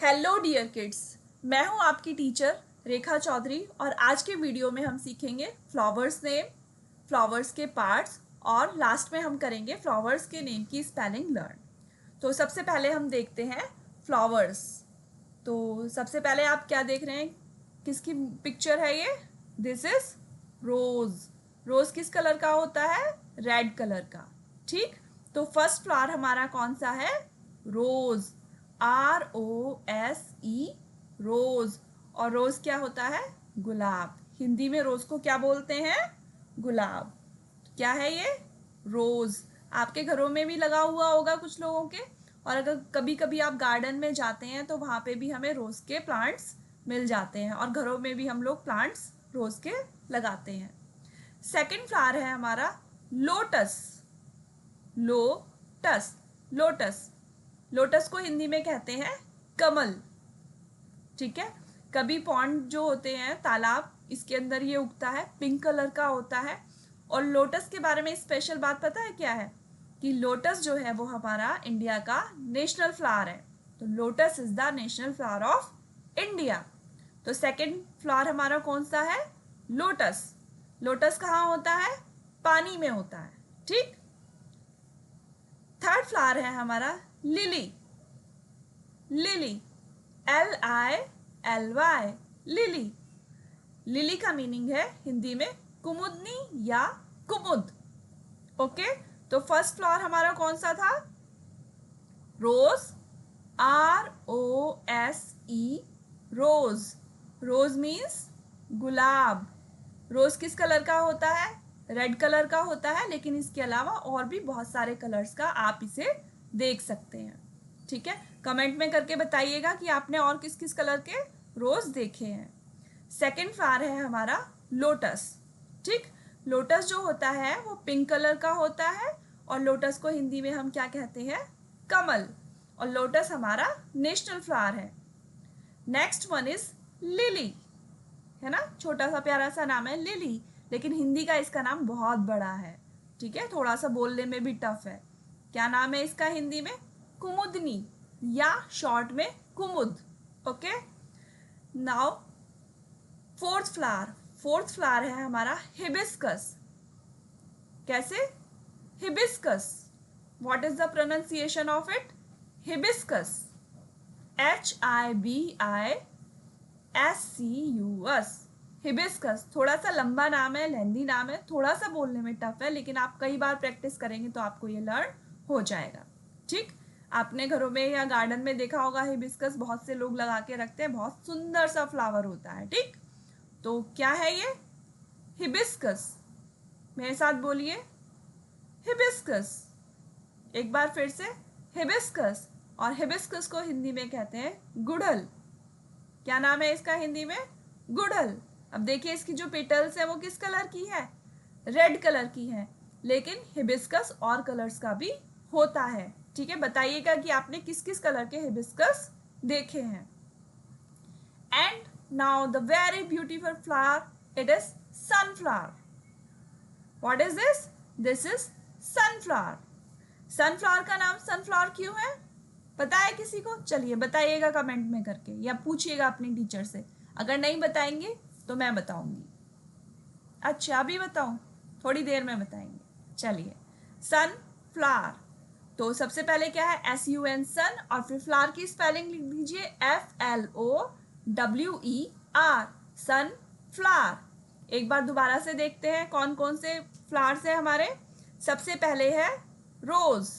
Hello dear kids, मैं हूं आपकी टीचर रेखा चौधरी और आज के वीडियो में हम सीखेंगे फ्लावर्स नेम, फ्लावर्स के पार्ट्स और लास्ट में हम करेंगे फ्लावर्स के नेम की स्पेलिंग लर्न। तो सबसे पहले हम देखते हैं फ्लावर्स। तो सबसे पहले आप क्या देख रहे हैं, किसकी पिक्चर है ये? This is rose. रोज किस कलर का होता है? रेड कलर का। ठीक, तो फर्स्ट फ्लावर हमारा कौन सा है? रोज, ROSE, रोज। और रोज क्या होता है? गुलाब। हिंदी में रोज को क्या बोलते हैं? गुलाब। क्या है ये? रोज। आपके घरों में भी लगा हुआ होगा कुछ लोगों के, और अगर कभी कभी आप गार्डन में जाते हैं तो वहाँ पे भी हमें रोज के प्लांट्स मिल जाते हैं, और घरों में भी हम लोग प्लांट्स रोज के लगाते हैं। सेकंड फ्लावर है हमारा लोटस। लोटस, लोटस, लोटस को हिंदी में कहते हैं कमल। ठीक है, कभी पॉन्ड जो होते हैं, तालाब, इसके अंदर ये उगता है, पिंक कलर का होता है। और लोटस के बारे में स्पेशल बात पता है क्या है? कि लोटस जो है वो हमारा इंडिया का नेशनल फ्लावर है। तो lotus is the national flower of India. तो सेकंड फ्लावर हमारा कौन सा है? लोटस। लोटस कहाँ होता है? पानी में होता है। ठीक। थर्ड फ्लावर है हमारा lily. Lily, LILY, lily. Lily का मीनिंग है हिंदी में कुमुदनी या कुमुद। ओके, तो फर्स्ट फ्लावर हमारा कौन सा था? रोज, ROSE, रोज। रोज मीन्स गुलाब। रोज किस कलर का होता है? रेड कलर का होता है, लेकिन इसके अलावा और भी बहुत सारे कलर्स का आप इसे देख सकते हैं। ठीक है, कमेंट में करके बताइएगा कि आपने और किस किस कलर के रोज देखे हैं। सेकंड फ्लावर है हमारा लोटस। ठीक, लोटस जो होता है वो पिंक कलर का होता है, और लोटस को हिंदी में हम क्या कहते हैं? कमल। और लोटस हमारा नेशनल फ्लावर है। नेक्स्ट वन इज लिली, है ना, छोटा सा प्यारा सा नाम है लिली, लेकिन हिंदी का इसका नाम बहुत बड़ा है। ठीक है, थोड़ा सा बोलने में भी टफ है। क्या नाम है इसका हिंदी में? कुमुदनी, या शॉर्ट में कुमुद। Okay, now fourth flower. Fourth flower है हमारा हिबिस्कस। कैसे? Hibiscus. What is the pronunciation of it? Hibiscus, HIBISCUS, hibiscus. थोड़ा सा लंबा नाम है, लेंदी नाम है, थोड़ा सा बोलने में टफ है, लेकिन आप कई बार प्रैक्टिस करेंगे तो आपको ये लर्न हो जाएगा। ठीक, आपने घरों में या गार्डन में देखा होगा हिबिस्कस, बहुत से लोग लगा के रखते हैं, बहुत सुंदर सा फ्लावर होता है। ठीक, तो क्या है ये? हिबिस्कस। मेरे साथ बोलिए, हिबिस्कस। एक बार फिर से, हिबिस्कस। और हिबिस्कस को हिंदी में कहते हैं गुड़हल। क्या नाम है इसका हिंदी में? गुड़हल। अब देखिए, इसकी जो पेटल्स है वो किस कलर की है? रेड कलर की है, लेकिन हिबिस्कस और कलर्स का भी होता है। ठीक है, बताइएगा कि आपने किस किस कलर के हिबिस्कस देखे हैं। And now the very beautiful flower, it is sunflower. What is this? This is sunflower. Sunflower का नाम सनफ्लावर क्यों है? पता है किसी को? चलिए बताइएगा कमेंट में करके, या पूछिएगा अपनी टीचर से। अगर नहीं बताएंगे तो मैं बताऊंगी। अच्छा, अभी बताऊं? थोड़ी देर में बताएंगे। चलिए, सनफ्लावर। तो सबसे पहले क्या है? SUN, सन, और फिर फ्लावर की स्पेलिंग लिख दीजिए FLOWER, सनफ्लावर। एक बार दोबारा से देखते हैं कौन कौन से फ्लावर्स है हमारे। सबसे पहले है rose,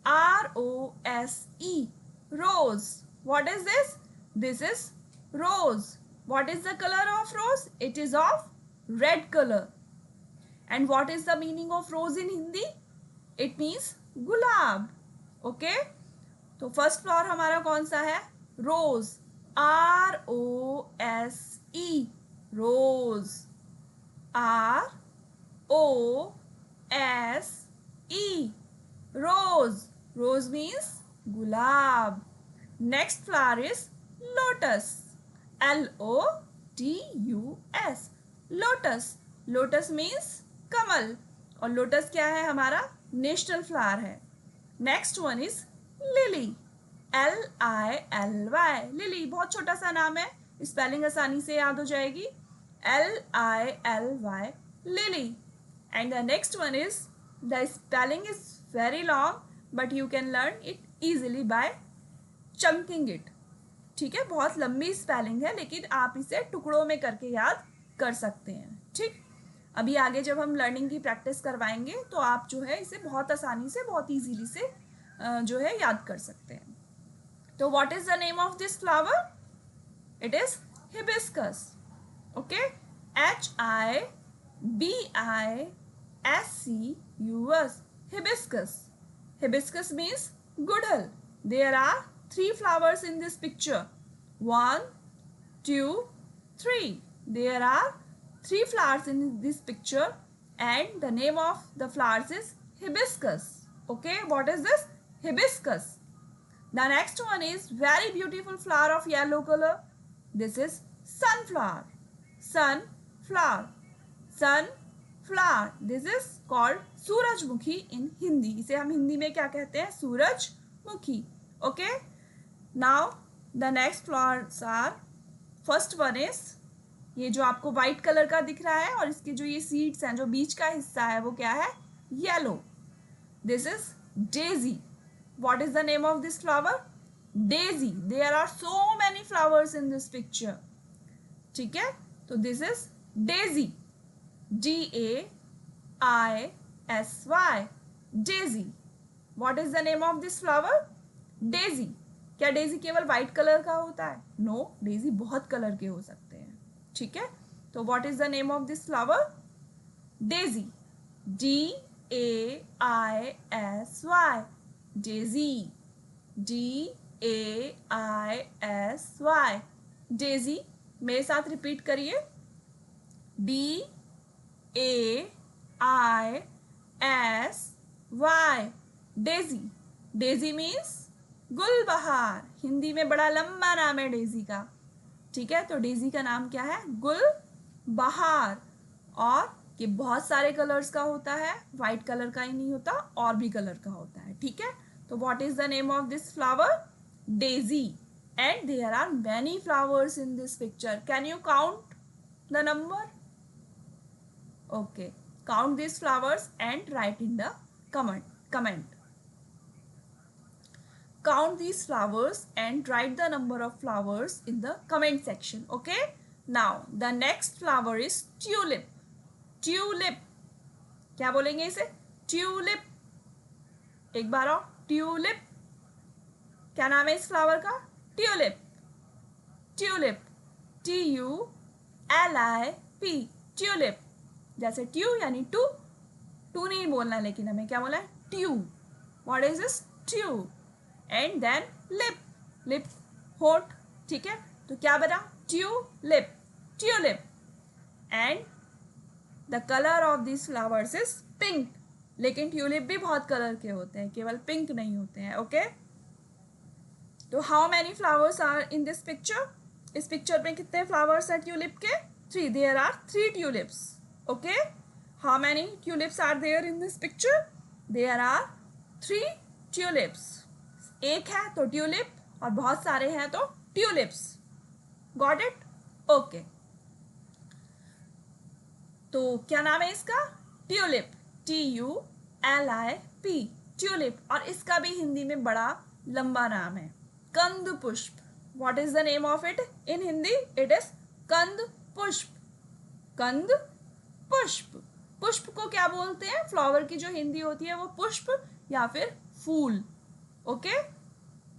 ROSE, rose. What is this? This is rose. What is the color of rose? It is of red color. And what is the meaning of rose in Hindi? It means gulab. Okay? तो first flower हमारा कौन सा है? Rose, ROSE, rose, ROSE, rose. Rose means gulab. Next flower is lotus, LOTUS, lotus. Lotus means कमल, और lotus क्या है? हमारा national flower है। Next one is lily, Lily, lily, बहुत छोटा सा नाम है, स्पेलिंग आसानी से याद हो जाएगी, Lily, lily. And the next one is, the spelling is very long but you can learn it easily by chunking it. ठीक है, बहुत लंबी स्पेलिंग है लेकिन आप इसे टुकड़ों में करके याद कर सकते हैं. ठीक, अभी आगे जब हम लर्निंग की प्रैक्टिस करवाएंगे तो आप जो है इसे बहुत आसानी से, बहुत इजीली से जो है याद कर सकते हैं. तो what is the name of this flower? It is hibiscus. Okay, HIBISCUS, hibiscus. Hibiscus means gudal. There are 3 flowers in this picture. 1, 2, 3. There are 3 flowers in this picture and the name of the flowers is hibiscus. Okay, what is this? Hibiscus. The next one is very beautiful flower of yellow color. This is sunflower. Sunflower. Sunflower. This is called सूरजमुखी in Hindi. इसे हम हिंदी में क्या कहते हैं? सूरजमुखी. Okay. Now the next flowers are, first one is, ये जो आपको व्हाइट कलर का दिख रहा है और इसके जो ये सीड्स हैं, जो बीच का हिस्सा है वो क्या है? Yellow. This is daisy. What is the name of this flower? Daisy. There are so many flowers in this picture. ठीक है, तो this is daisy. DAISY, daisy. What is the name of this flower? Daisy. क्या daisy केवल white colour का होता है? No, Daisy बहुत colour के हो सकते हैं. ठीक है, तो what is the name of this flower? Daisy. DAISY, daisy. DAISY, daisy. मेरे साथ रिपीट करिए. DAISY, daisy. डेजी मीन्स गुलबहार. हिंदी में बड़ा लंबा नाम है डेजी का. ठीक है, तो डेजी का नाम क्या है? गुलबहार. और ये बहुत सारे कलर्स का होता है, व्हाइट कलर का ही नहीं होता, और भी कलर का होता है. ठीक है, तो what is the name of this flower? Daisy. And there are many flowers in this picture. Can you count the number? Okay, count this flowers and write in the comment. Count these flowers and write the number of flowers in the comment section. Okay, now the next flower is tulip. Tulip, क्या बोलेंगे इसे? Tulip. एक बार और, tulip. क्या नाम है इस flower का? ट्यूलिप. ट्यूलिप. TULIP, tulip. जैसे ट्यू यानी टू नहीं बोलना, लेकिन हमें क्या बोला है? Tu. What is this? Tu. And then lip. Lip, होठ. ठीक है, तो क्या बना? Tulip. Tulip. And the colour of this flowers is pink. लेकिन ट्यूलिप भी बहुत कलर के होते हैं, केवल पिंक नहीं होते हैं. ओके, तो how many flowers are in this picture? इस पिक्चर में कितने फ्लावर्स हैं ट्यूलिप के? 3. There are 3 tulips. Okay, how many tulips are there in this picture? There are 3 tulips. एक है तो ट्यूलिप और बहुत सारे हैं तो ट्यूलिप्स. Got it? ओके, तो क्या नाम है इसका? ट्यूलिप. TULIP, tulip. और इसका भी हिंदी में बड़ा लंबा नाम है, कंद पुष्प. What is the name of it in Hindi? It is कंद पुष्प. कंद पुष्प. पुष्प को क्या बोलते हैं? फ्लावर की जो हिंदी होती है वो पुष्प या फिर फूल. ओके,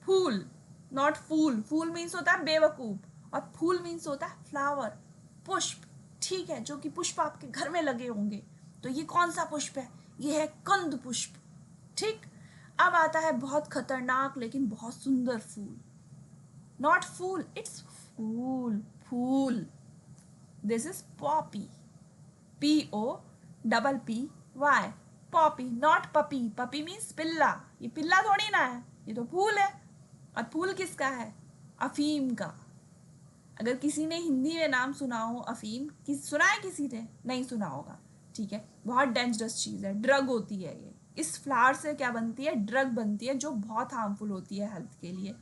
फूल, नॉट फूल. फूल मीन्स होता है बेवकूफ और फूल मीन्स होता है फ्लावर. पुष्प, ठीक है, जो कि पुष्प आपके घर में लगे होंगे. तो ये कौन सा पुष्प है? ये है कंद पुष्प. ठीक, अब आता है बहुत खतरनाक लेकिन बहुत सुंदर फूल. नॉट फूल, इट्स फूल. फूल. This is poppy. POPPY, poppy, not puppy. Puppy means पिल्ला. ये पिल्ला थोड़ी ना है, ये तो फूल है. और फूल किसका है? अफीम का. अगर किसी ने हिंदी में नाम सुना हो अफीम, सुना है किसी ने? नहीं सुना होगा. ठीक है, बहुत डेंजरस चीज़ है, ड्रग होती है ये. इस फ्लावर से क्या बनती है? ड्रग बनती है जो बहुत हार्मफुल होती है हेल्थ के लिए.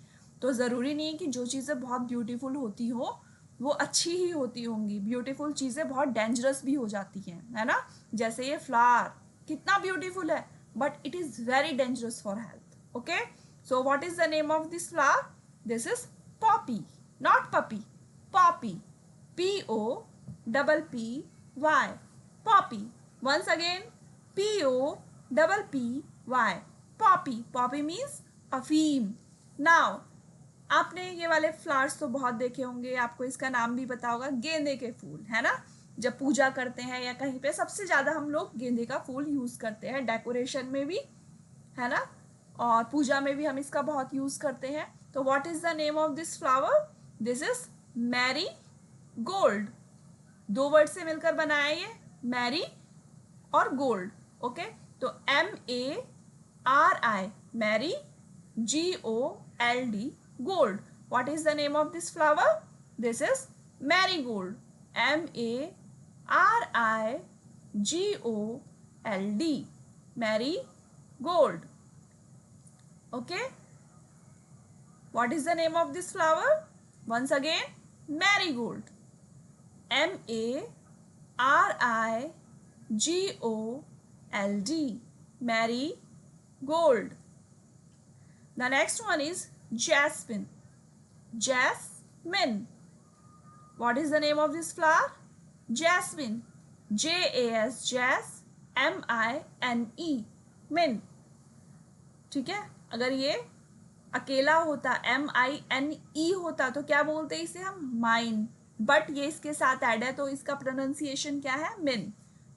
तो ज़रूरी नहीं है कि जो चीज़ें बहुत ब्यूटीफुल होती हो वो अच्छी ही होती होंगी, ब्यूटीफुल चीज़ें बहुत डेंजरस भी हो जाती हैं, है ना। जैसे ये फ्लावर कितना ब्यूटीफुल है but it is very dangerous for health. Okay, so what is the name of this flower? This is poppy, not puppy, poppy, POPPY, poppy. Once again, POPPY, poppy. Poppy means अफीम. Now आपने ये वाले flowers तो बहुत देखे होंगे, आपको इसका नाम भी पता होगा, गेंदे के फूल, है ना. जब पूजा करते हैं या कहीं पे सबसे ज़्यादा हम लोग गेंदे का फूल यूज़ करते हैं, डेकोरेशन में भी, है ना, और पूजा में भी हम इसका बहुत यूज़ करते हैं. तो what is the name of this flower? This is marigold. 2 word से मिलकर बनाया ये, मैरी और गोल्ड. ओके, तो MARI, mari, GOLD, gold. What is the name of this flower? This is marigold. MARIGOLD, marigold. Okay, what is the name of this flower? Once again, marigold. MARIGOLD, marigold. The next one is jasmine. Jasmine. What is the name of this flower? Jasmine. JAS, jas, MINE, min. ठीक है, अगर ये अकेला होता, MINE होता तो क्या बोलते इसे हम? माइन. बट ये इसके साथ ऐड है तो इसका प्रोनाउंसिएशन क्या है? मिन.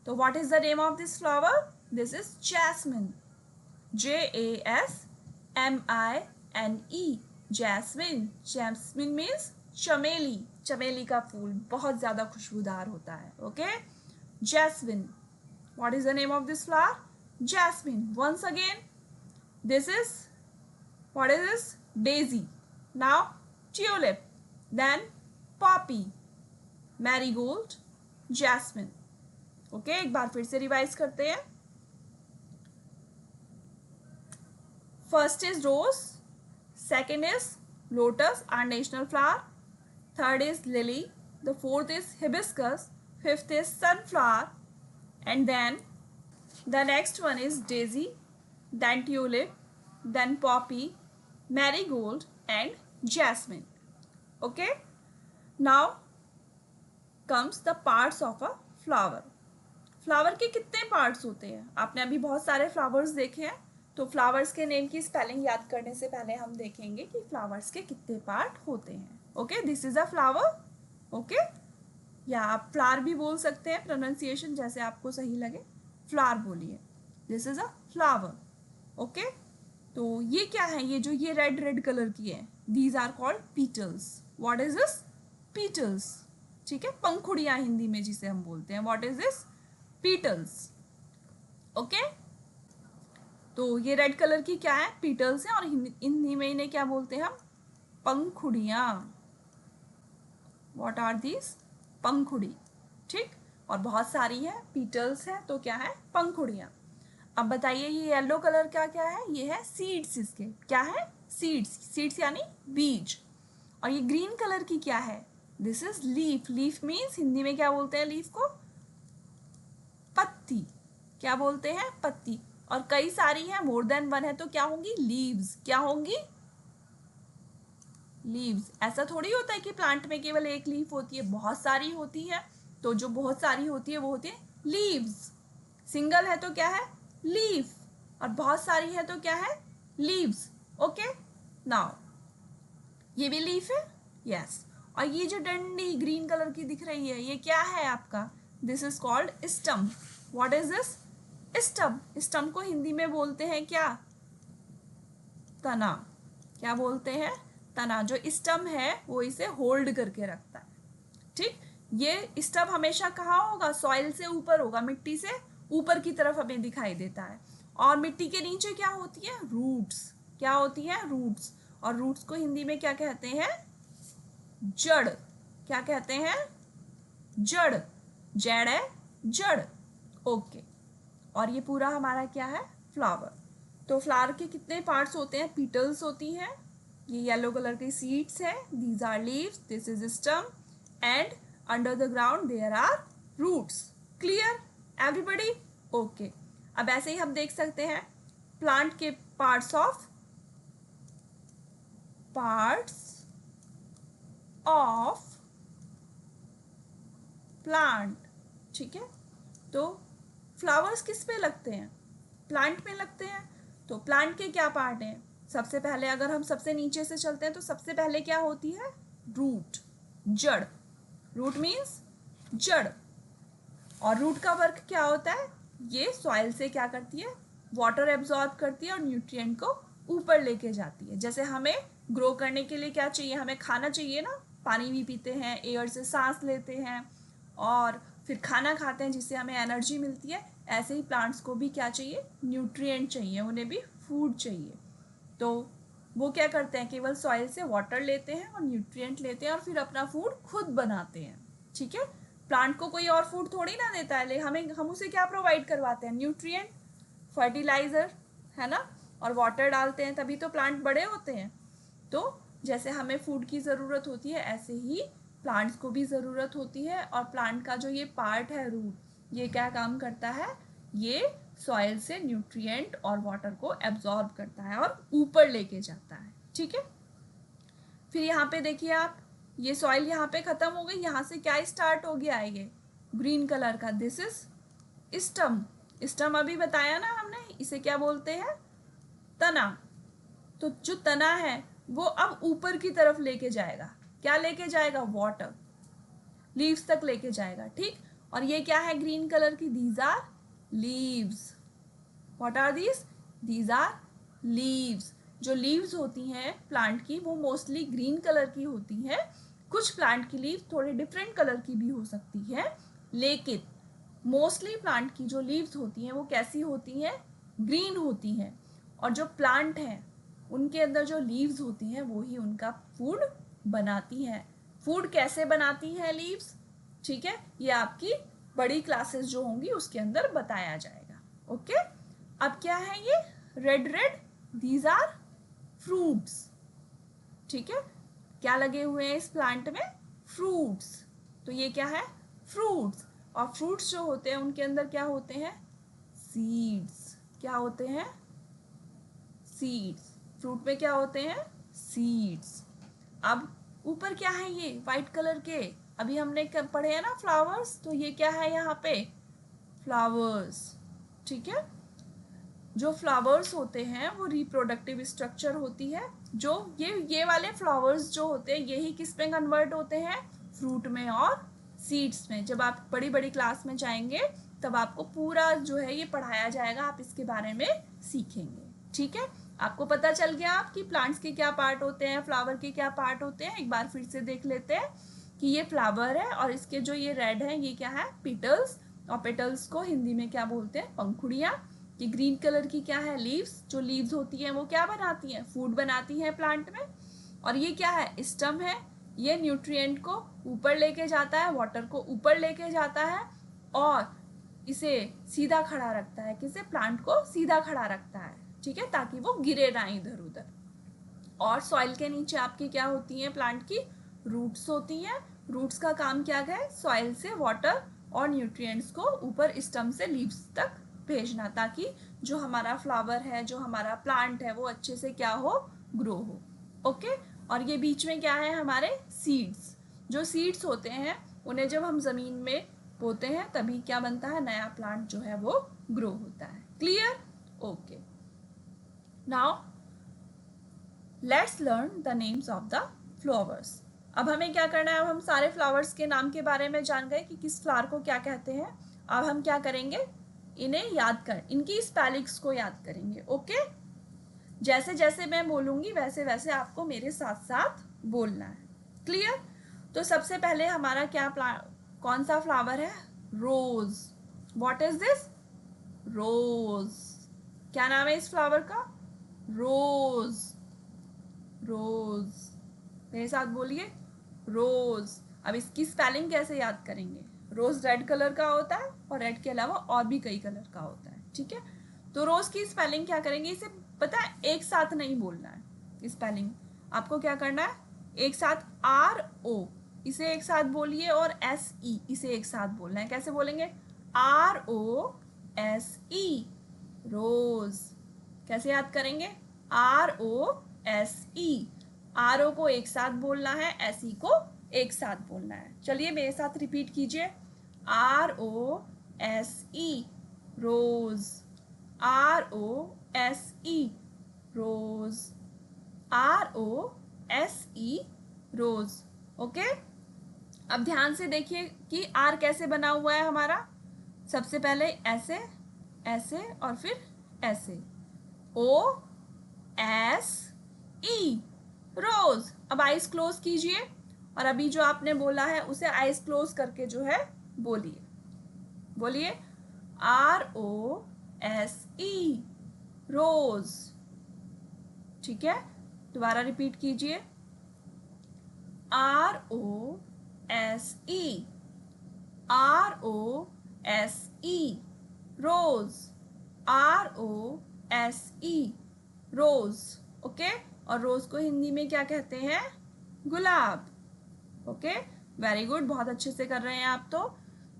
तो what is the name of this flower? This is jasmine. JASMINE, jasmine. Jasmine means चमेली. चमेली का फूल बहुत ज़्यादा खुशबूदार होता है. Okay, jasmine. What is the name of this flower? Jasmine. Once again, this is, what is this? Daisy. Now tulip, then poppy, marigold, jasmine. Okay, एक बार फिर से रिवाइज करते हैं. First is rose, second is lotus, our national flower, third is lily, the fourth is hibiscus, fifth is sunflower, and then the next one is daisy, then tulip, then poppy, marigold, and jasmine. Okay, now comes the parts of a flower. Flower के कितने parts होते हैं? आपने अभी बहुत सारे flowers देखे हैं, तो फ्लावर्स के नेम की स्पेलिंग याद करने से पहले हम देखेंगे कि फ्लावर्स के कितने पार्ट होते हैं. Okay, this is a flower. Okay, या आप फ्लावर भी बोल सकते हैं, प्रोनाउंसिएशन जैसे आपको सही लगे. फ्लावर बोलिए. This is a flower. Okay, तो ये क्या है? ये जो ये रेड रेड कलर की है, these are called petals. What is this? Petals. ठीक है, पंखुड़ियां हिंदी में जिसे हम बोलते हैं. What is this? Petals. Okay, तो ये रेड कलर की क्या है? पीटल्स है, और हिंदी में इन्हें क्या बोलते हैं हम? पंखुड़ियाँ. What are these? पंखुड़ी. ठीक, और बहुत सारी है, पीटल्स है तो क्या है? पंखुड़ियाँ. अब बताइए ये येलो कलर का क्या है? ये है सीड्स. इसके क्या है? सीड्स. सीड्स यानी बीज. और ये ग्रीन कलर की क्या है? This is leaf. Leaf means Hindi में क्या बोलते हैं लीफ को? पत्ती. क्या बोलते हैं? पत्ती. और कई सारी है, मोर देन वन है तो क्या होंगी? लीव्स. क्या होंगी? लीव्स. ऐसा थोड़ी होता है कि प्लांट में केवल एक लीफ होती है, बहुत सारी होती है. तो जो बहुत सारी होती है वो होती है लीव्स. सिंगल है तो क्या है? लीफ. और बहुत सारी है तो क्या है? लीव्स. ओके, नाउ ये भी लीफ है. यस. और ये जो डंडी ग्रीन कलर की दिख रही है, ये क्या है आपका? This is called stump. What is this? Stump. Stump को हिंदी में बोलते हैं क्या? तना. क्या बोलते हैं? तना. जो स्टम्प है वो इसे होल्ड करके रखता है. ठीक, ये स्टम्प हमेशा कहाँ होगा? सॉइल से ऊपर होगा, मिट्टी से ऊपर की तरफ हमें दिखाई देता है. और मिट्टी के नीचे क्या होती है? रूट्स. क्या होती है? रूट्स. और रूट्स को हिंदी में क्या कहते हैं? जड़. क्या कहते हैं? जड़. जड़ है, जड़. ओके, और ये पूरा हमारा क्या है? फ्लावर. तो फ्लावर के कितने पार्ट्स होते हैं? पीटल्स होती हैं, ये येलो कलर के सीड्स हैं, these are leaves, this is stem and under the ground there are roots. Clear everybody? Okay. अब ऐसे ही हम देख सकते हैं प्लांट के पार्ट्स ऑफ प्लांट। ठीक है, तो फ्लावर्स किस पे लगते हैं? प्लांट में लगते हैं। तो प्लांट के क्या पार्ट हैं? सबसे पहले अगर हम सबसे नीचे से चलते हैं तो सबसे पहले क्या होती है? रूट, जड़। रूट मीन्स जड़। और रूट का वर्क क्या होता है? ये सॉइल से क्या करती है? वाटर एब्जॉर्ब करती है और न्यूट्रिएंट को ऊपर लेके जाती है। जैसे हमें ग्रो करने के लिए क्या चाहिए? हमें खाना चाहिए ना, पानी भी पीते हैं, एयर से सांस लेते हैं और फिर खाना खाते हैं जिससे हमें एनर्जी मिलती है। ऐसे ही प्लांट्स को भी क्या चाहिए? न्यूट्रिएंट चाहिए, उन्हें भी फूड चाहिए। तो वो क्या करते हैं? केवल सॉइल से वाटर लेते हैं और न्यूट्रिएंट लेते हैं और फिर अपना फूड खुद बनाते हैं। ठीक है, प्लांट को कोई और फूड थोड़ी ना देता है, लेकिन हम उसे क्या प्रोवाइड करवाते हैं? न्यूट्रिएंट, फर्टिलाइजर, है ना, और वाटर डालते हैं, तभी तो प्लांट बड़े होते हैं। तो जैसे हमें फूड की ज़रूरत होती है ऐसे ही प्लांट्स को भी ज़रूरत होती है। और प्लांट का जो ये पार्ट है रूट, ये क्या काम करता है? ये सॉइल से न्यूट्रिएंट और वाटर को एब्जॉर्ब करता है और ऊपर लेके जाता है। ठीक है, फिर यहाँ पे देखिए आप, ये सॉइल यहाँ पे खत्म हो गई, यहाँ से क्या स्टार्ट हो गया है? ये ग्रीन कलर का, दिस इज स्टम। स्टम अभी बताया ना हमने, इसे क्या बोलते हैं? तना। तो जो तना है वो अब ऊपर की तरफ लेके जाएगा, क्या लेके जाएगा? वाटर, लीव्स तक लेके जाएगा। ठीक, और ये क्या है ग्रीन कलर की? These are leaves. What are these? These are leaves. जो लीव्स होती हैं प्लांट की वो मोस्टली ग्रीन कलर की होती हैं। कुछ प्लांट की लीव थोड़े डिफरेंट कलर की भी हो सकती है, लेकिन मोस्टली प्लांट की जो लीव्स होती हैं वो कैसी होती हैं? ग्रीन होती हैं। और जो प्लांट हैं उनके अंदर जो लीव्स होती हैं वो ही उनका फूड बनाती हैं। फूड कैसे बनाती हैं लीव्स? ठीक है, ये आपकी बड़ी क्लासेस जो होंगी उसके अंदर बताया जाएगा। ओके, अब क्या है ये? Red red, these are fruits. ठीक है, क्या लगे हुए हैं इस प्लांट में? फ्रूट्स। तो ये क्या है? फ्रूट्स। और फ्रूट्स जो होते हैं उनके अंदर क्या होते हैं? सीड्स। क्या होते हैं? सीड्स। फ्रूट में क्या होते हैं? सीड्स। अब ऊपर क्या है? ये वाइट कलर के, अभी हमने पढ़े हैं ना फ्लावर्स, तो ये क्या है यहाँ पे? फ्लावर्स। ठीक है, जो फ्लावर्स होते हैं वो रिप्रोडक्टिव स्ट्रक्चर होती है। जो ये वाले फ्लावर्स जो होते हैं यही किस में कन्वर्ट होते हैं? फ्रूट में और सीड्स में। जब आप बड़ी बड़ी क्लास में जाएंगे तब आपको पूरा जो है ये पढ़ाया जाएगा, आप इसके बारे में सीखेंगे। ठीक है, आपको पता चल गया आप कि प्लांट्स के क्या पार्ट होते हैं, फ्लावर के क्या पार्ट होते हैं। एक बार फिर से देख लेते हैं कि ये फ्लावर है और इसके जो ये रेड है ये क्या है? पेटल्स। और पेटल्स को हिंदी में क्या बोलते हैं? पंखुड़ियाँ। ये ग्रीन कलर की क्या है? लीव्स। जो लीव्स होती हैं वो क्या बनाती हैं? फूड बनाती हैं प्लांट में। और ये क्या है? स्टम है। ये न्यूट्रिएंट को ऊपर लेके जाता है, वाटर को ऊपर लेके जाता है और इसे सीधा खड़ा रखता है। किसे? प्लांट को सीधा खड़ा रखता है। ठीक है, ताकि वो गिरे ना इधर उधर। और सॉइल के नीचे आपकी क्या होती हैं? प्लांट की रूट्स होती हैं। रूट्स का काम क्या है? सॉइल से वाटर और न्यूट्रिएंट्स को ऊपर स्टम से लीव्स तक भेजना, ताकि जो हमारा फ्लावर है, जो हमारा प्लांट है वो अच्छे से क्या हो? ग्रो हो। ओके, और ये बीच में क्या है? हमारे सीड्स। जो सीड्स होते हैं उन्हें जब हम ज़मीन में बोते हैं तभी क्या बनता है? नया प्लांट जो है वो ग्रो होता है। Clear? Okay, now let's learn the names of the flowers. अब हमें क्या करना है? अब हम सारे फ्लावर्स के नाम के बारे में जान गए कि किस फ्लावर को क्या कहते हैं। अब हम क्या करेंगे? इन्हें याद कर, इनकी स्पेलिंग्स को याद करेंगे। ओके, जैसे जैसे मैं बोलूंगी वैसे वैसे आपको मेरे साथ साथ बोलना है। क्लियर? तो सबसे पहले हमारा क्या कौन सा फ्लावर है? Rose. What is this? Rose. क्या नाम है इस फ्लावर का? रोज। रोज, मेरे साथ बोलिए, रोज। अब इसकी स्पेलिंग कैसे याद करेंगे? रोज रेड कलर का होता है और रेड के अलावा और भी कई कलर का होता है। ठीक है, तो रोज की स्पेलिंग क्या करेंगे? इसे पता है एक साथ नहीं बोलना है स्पेलिंग। आपको क्या करना है, एक साथ आर ओ इसे एक साथ बोलिए और एस ई इसे एक साथ बोलना है। कैसे बोलेंगे, आर ओ एस ई, रोज। कैसे याद करेंगे, R O S E, R O को एक साथ बोलना है, एस ई को एक साथ बोलना है। चलिए मेरे साथ रिपीट कीजिए, R O S E, rose, R O S E, rose, R O S E, rose. Okay, अब ध्यान से देखिए कि आर कैसे बना हुआ है हमारा। सबसे पहले ऐसे, ऐसे और फिर ऐसे, ओ एस ई, रोज। अब आइज क्लोज कीजिए और अभी जो आपने बोला है उसे आइज क्लोज करके जो है बोलिए, बोलिए आर ओ एस ई, रोज। ठीक है, दोबारा रिपीट कीजिए, R O S E, R O S E, rose, R O S E, rose. Okay, और रोज को हिंदी में क्या कहते हैं, गुलाब। ओके, वेरी गुड, बहुत अच्छे से कर रहे हैं आप। तो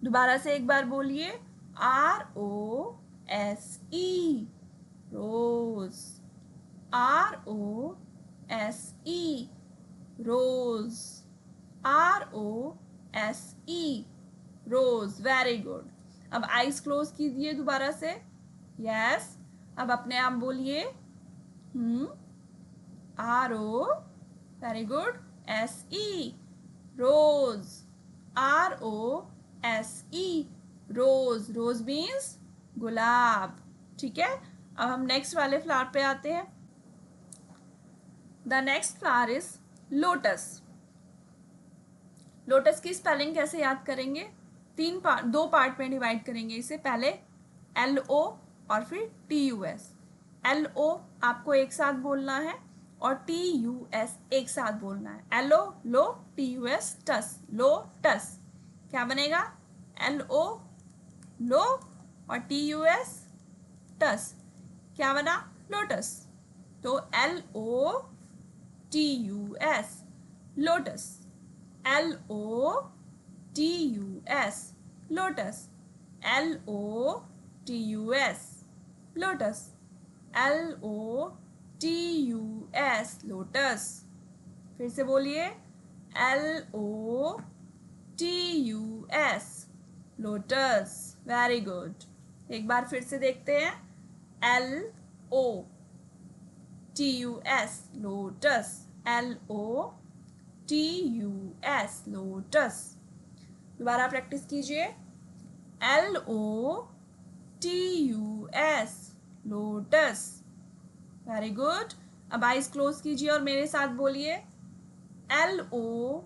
दोबारा से एक बार बोलिए, R O S E, rose, R O S E, rose, R O S E, rose. Very good. अब आईज क्लोज कीजिए दोबारा से, यस। अब अपने आप बोलिए, R O, very good, S E, rose, R O S E, rose. Rose means गुलाब। ठीक है, अब हम नेक्स्ट वाले फ्लावर पे आते हैं। The next flower is lotus. Lotus की स्पेलिंग कैसे याद करेंगे, दो पार्ट में डिवाइड करेंगे इसे। पहले एल ओ और फिर T U S. L O आपको एक साथ बोलना है और टी यू एस एक साथ बोलना है। एल ओ लो, टी यू एस टस, लो टस। क्या बनेगा, एल ओ लो और टी यू एस टस, क्या बना, लोटस। तो L O T U S, lotus, L O T U S, lotus, L O T U S, lotus, L O T U S, lotus. फिर से बोलिए, L O T U S, lotus. Very good. एक बार फिर से देखते हैं, L O T U S, lotus, L O T U S, lotus. दोबारा प्रैक्टिस कीजिए, L O T U S, lotus. Very good. अब आइज क्लोज कीजिए और मेरे साथ बोलिए, L O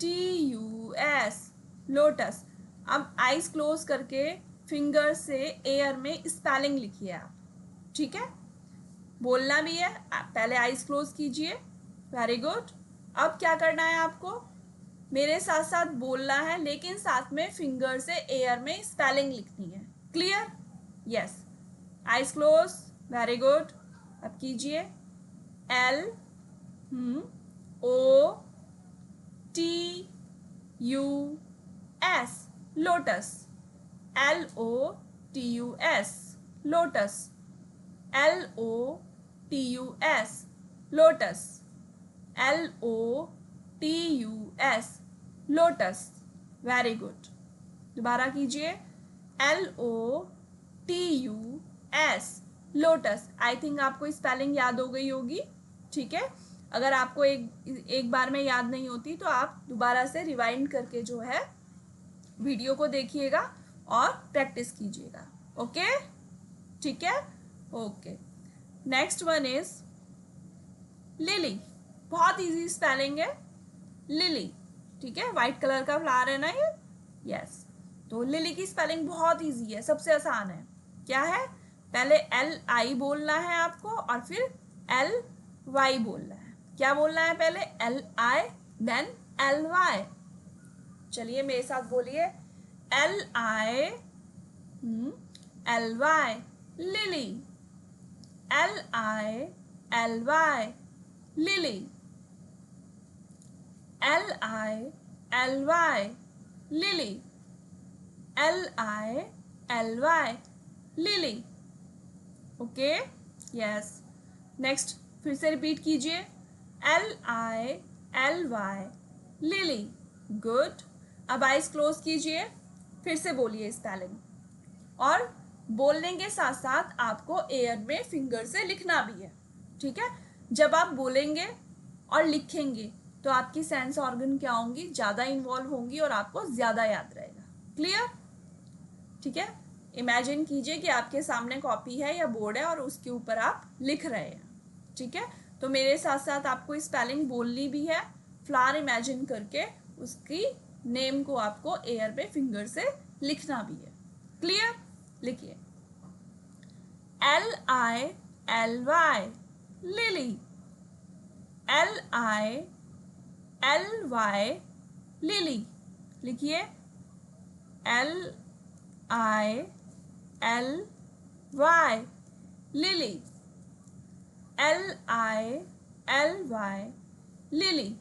T U S, lotus. अब आइज क्लोज करके फिंगर से एयर में स्पेलिंग लिखिए आप। ठीक है, बोलना भी है, पहले आइज क्लोज कीजिए। Very good. अब क्या करना है आपको, मेरे साथ साथ बोलना है, लेकिन साथ में फिंगर से एयर में स्पेलिंग लिखनी है। Clear, yes. Eyes close, very good. अब कीजिए, L O T U S, lotus, L O T U S, lotus, L O T U S, lotus, L O T U S, lotus. Very good. दोबारा कीजिए, L O T U S, lotus. I think आपको spelling याद हो गई होगी। ठीक है, अगर आपको एक बार में याद नहीं होती तो आप दोबारा से रिवाइंड करके जो है वीडियो को देखिएगा और प्रैक्टिस कीजिएगा। ओके, ठीक है, okay. Next one is lily. बहुत इजी स्पेलिंग है, लिली। ठीक है, व्हाइट कलर का फ्लावर है ना ये, यस। तो लिली की स्पेलिंग बहुत इजी है, सबसे आसान है। क्या है, पहले एल आई बोलना है आपको और फिर एल वाई बोलना है। क्या बोलना है, पहले L I then L Y. चलिए मेरे साथ बोलिए, L I L Y, lily, L I L Y, lily, Lily, Lily, Lily, Lily. Okay, yes. Next फिर से रिपीट कीजिए. Lily, lily. गुड. अब आइज क्लोज कीजिए. फिर से बोलिए स्पेलिंग. और बोलने के साथ साथ आपको एयर में फिंगर से लिखना भी है. ठीक है. जब आप बोलेंगे और लिखेंगे तो आपकी सेंस ऑर्गन क्या होंगी, ज़्यादा इन्वॉल्व होंगी और आपको ज़्यादा याद रहेगा. क्लियर. ठीक है. इमेजिन कीजिए कि आपके सामने कॉपी है या बोर्ड है और उसके ऊपर आप लिख रहे हैं. ठीक है. तो मेरे साथ साथ आपको स्पेलिंग बोलनी भी है. फ्लावर इमेजिन करके उसकी नेम को आपको एयर पे फिंगर से लिखना भी है. क्लियर. लिखिए. Lily, lily. Lily, lily. लिखिए. Lily, lily. Lily, lily.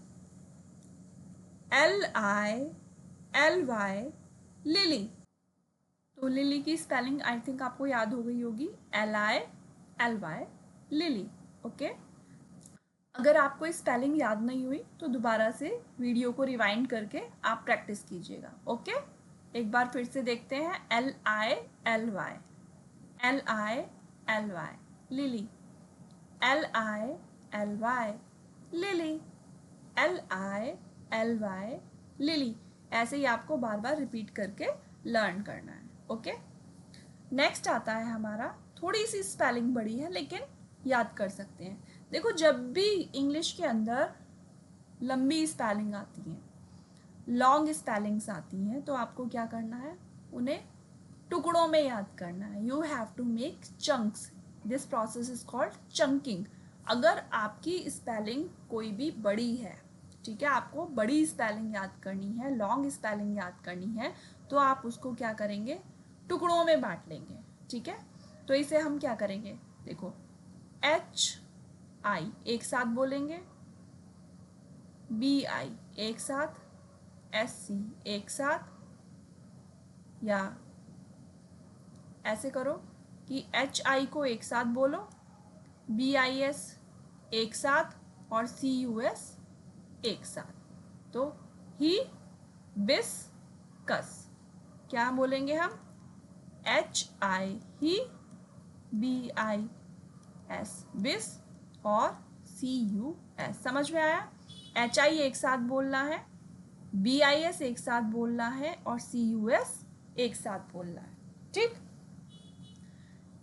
Lily, lily. तो लिली की स्पेलिंग आई थिंक आपको याद हो गई होगी. Lily, lily. ओके. अगर आपको स्पेलिंग याद नहीं हुई तो दोबारा से वीडियो को रिवाइंड करके आप प्रैक्टिस कीजिएगा. ओके. एक बार फिर से देखते हैं. Lily, Lily, lily. Lily, lily. Lily, lily. ऐसे ही आपको बार बार रिपीट करके लर्न करना है. ओके. नेक्स्ट आता है हमारा. थोड़ी सी स्पेलिंग बड़ी है लेकिन याद कर सकते हैं. देखो, जब भी इंग्लिश के अंदर लंबी स्पेलिंग आती हैं, लॉन्ग स्पेलिंग्स आती हैं, तो आपको क्या करना है, उन्हें टुकड़ों में याद करना है. You have to make chunks. This process is called chunking. अगर आपकी स्पेलिंग कोई भी बड़ी है, ठीक है, आपको बड़ी स्पेलिंग याद करनी है, लॉन्ग स्पेलिंग याद करनी है, तो आप उसको क्या करेंगे, टुकड़ों में बांट लेंगे. ठीक है. तो इसे हम क्या करेंगे, देखो, HI एक साथ बोलेंगे, BI एक साथ, SC एक साथ, या ऐसे करो कि HI को एक साथ बोलो, BIS एक साथ और CUS एक साथ. तो ही बिस कस. क्या बोलेंगे हम, HI ही, BIS बिस और CUS. समझ में आया. HI एक साथ बोलना है, BIS एक साथ बोलना है और CUS एक साथ बोलना है. ठीक.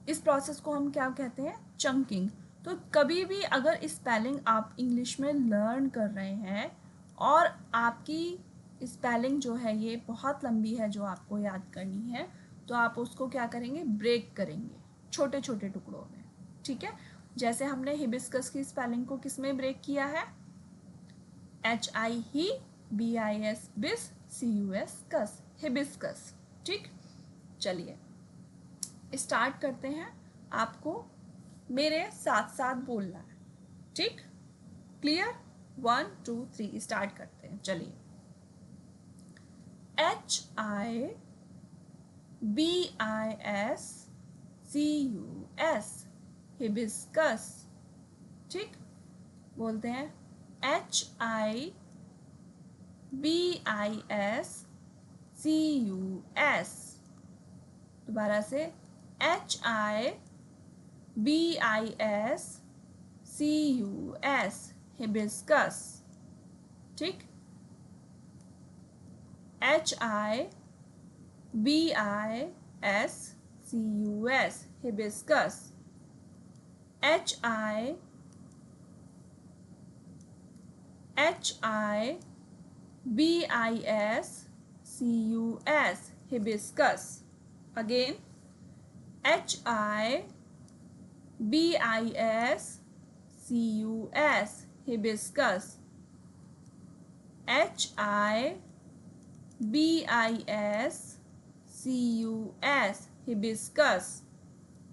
इस प्रोसेस को हम क्या कहते हैं, चंकिंग. तो कभी भी अगर स्पेलिंग आप इंग्लिश में लर्न कर रहे हैं और आपकी स्पेलिंग जो है ये बहुत लंबी है जो आपको याद करनी है, तो आप उसको क्या करेंगे, ब्रेक करेंगे छोटे छोटे टुकड़ों में. ठीक है. जैसे हमने हिबिस्कस की स्पेलिंग को किस में ब्रेक किया है, HI ही, BIS बिस, CUS कस, हिबिस्कस. ठीक. चलिए स्टार्ट करते हैं. आपको मेरे साथ साथ बोलना है. ठीक. क्लियर. 1 2 3 स्टार्ट करते हैं. चलिए. HIBISCUS, hibiscus. ठीक. बोलते हैं HIBISCUS. दोबारा से HIBISCUS, हिबिस्कस. ठीक. HIBISCUS, hibiscus. HIBISCUS, hibiscus. Again, HIBISCUS, hibiscus. HIBISCUS, hibiscus.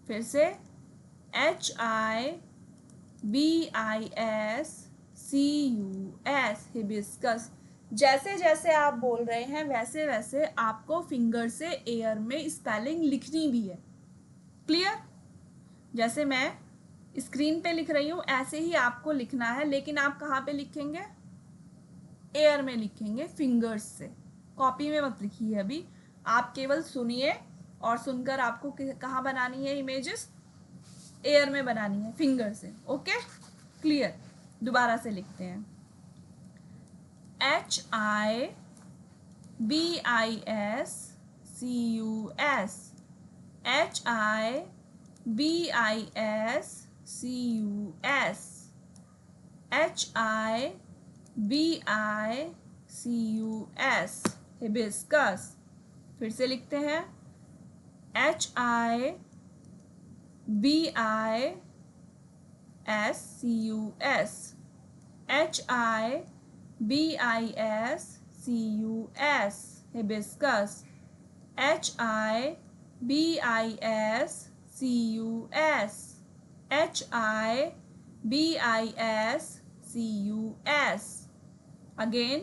फिर से HIBISCUS, CUS, हिबिस्कस। जैसे जैसे आप बोल रहे हैं वैसे वैसे आपको फिंगर से एयर में स्पेलिंग लिखनी भी है। क्लियर? जैसे मैं स्क्रीन पे लिख रही हूँ ऐसे ही आपको लिखना है, लेकिन आप कहाँ पे लिखेंगे? एयर में लिखेंगे, फिंगर्स से। कॉपी में मत लिखिए अभी, आप केवल सुनिए और सुनकर आपको कहाँ बनानी है इमेजेस? एयर में बनानी है, फिंगर से। Okay, clear? दोबारा से लिखते हैं। HIBISCUS, HIBISCUS, HIBICUS, hibiscus. फिर से लिखते हैं, HIBISCUS, HIBISCUS, hibiscus, HIBISCUS, HIBISCUS, again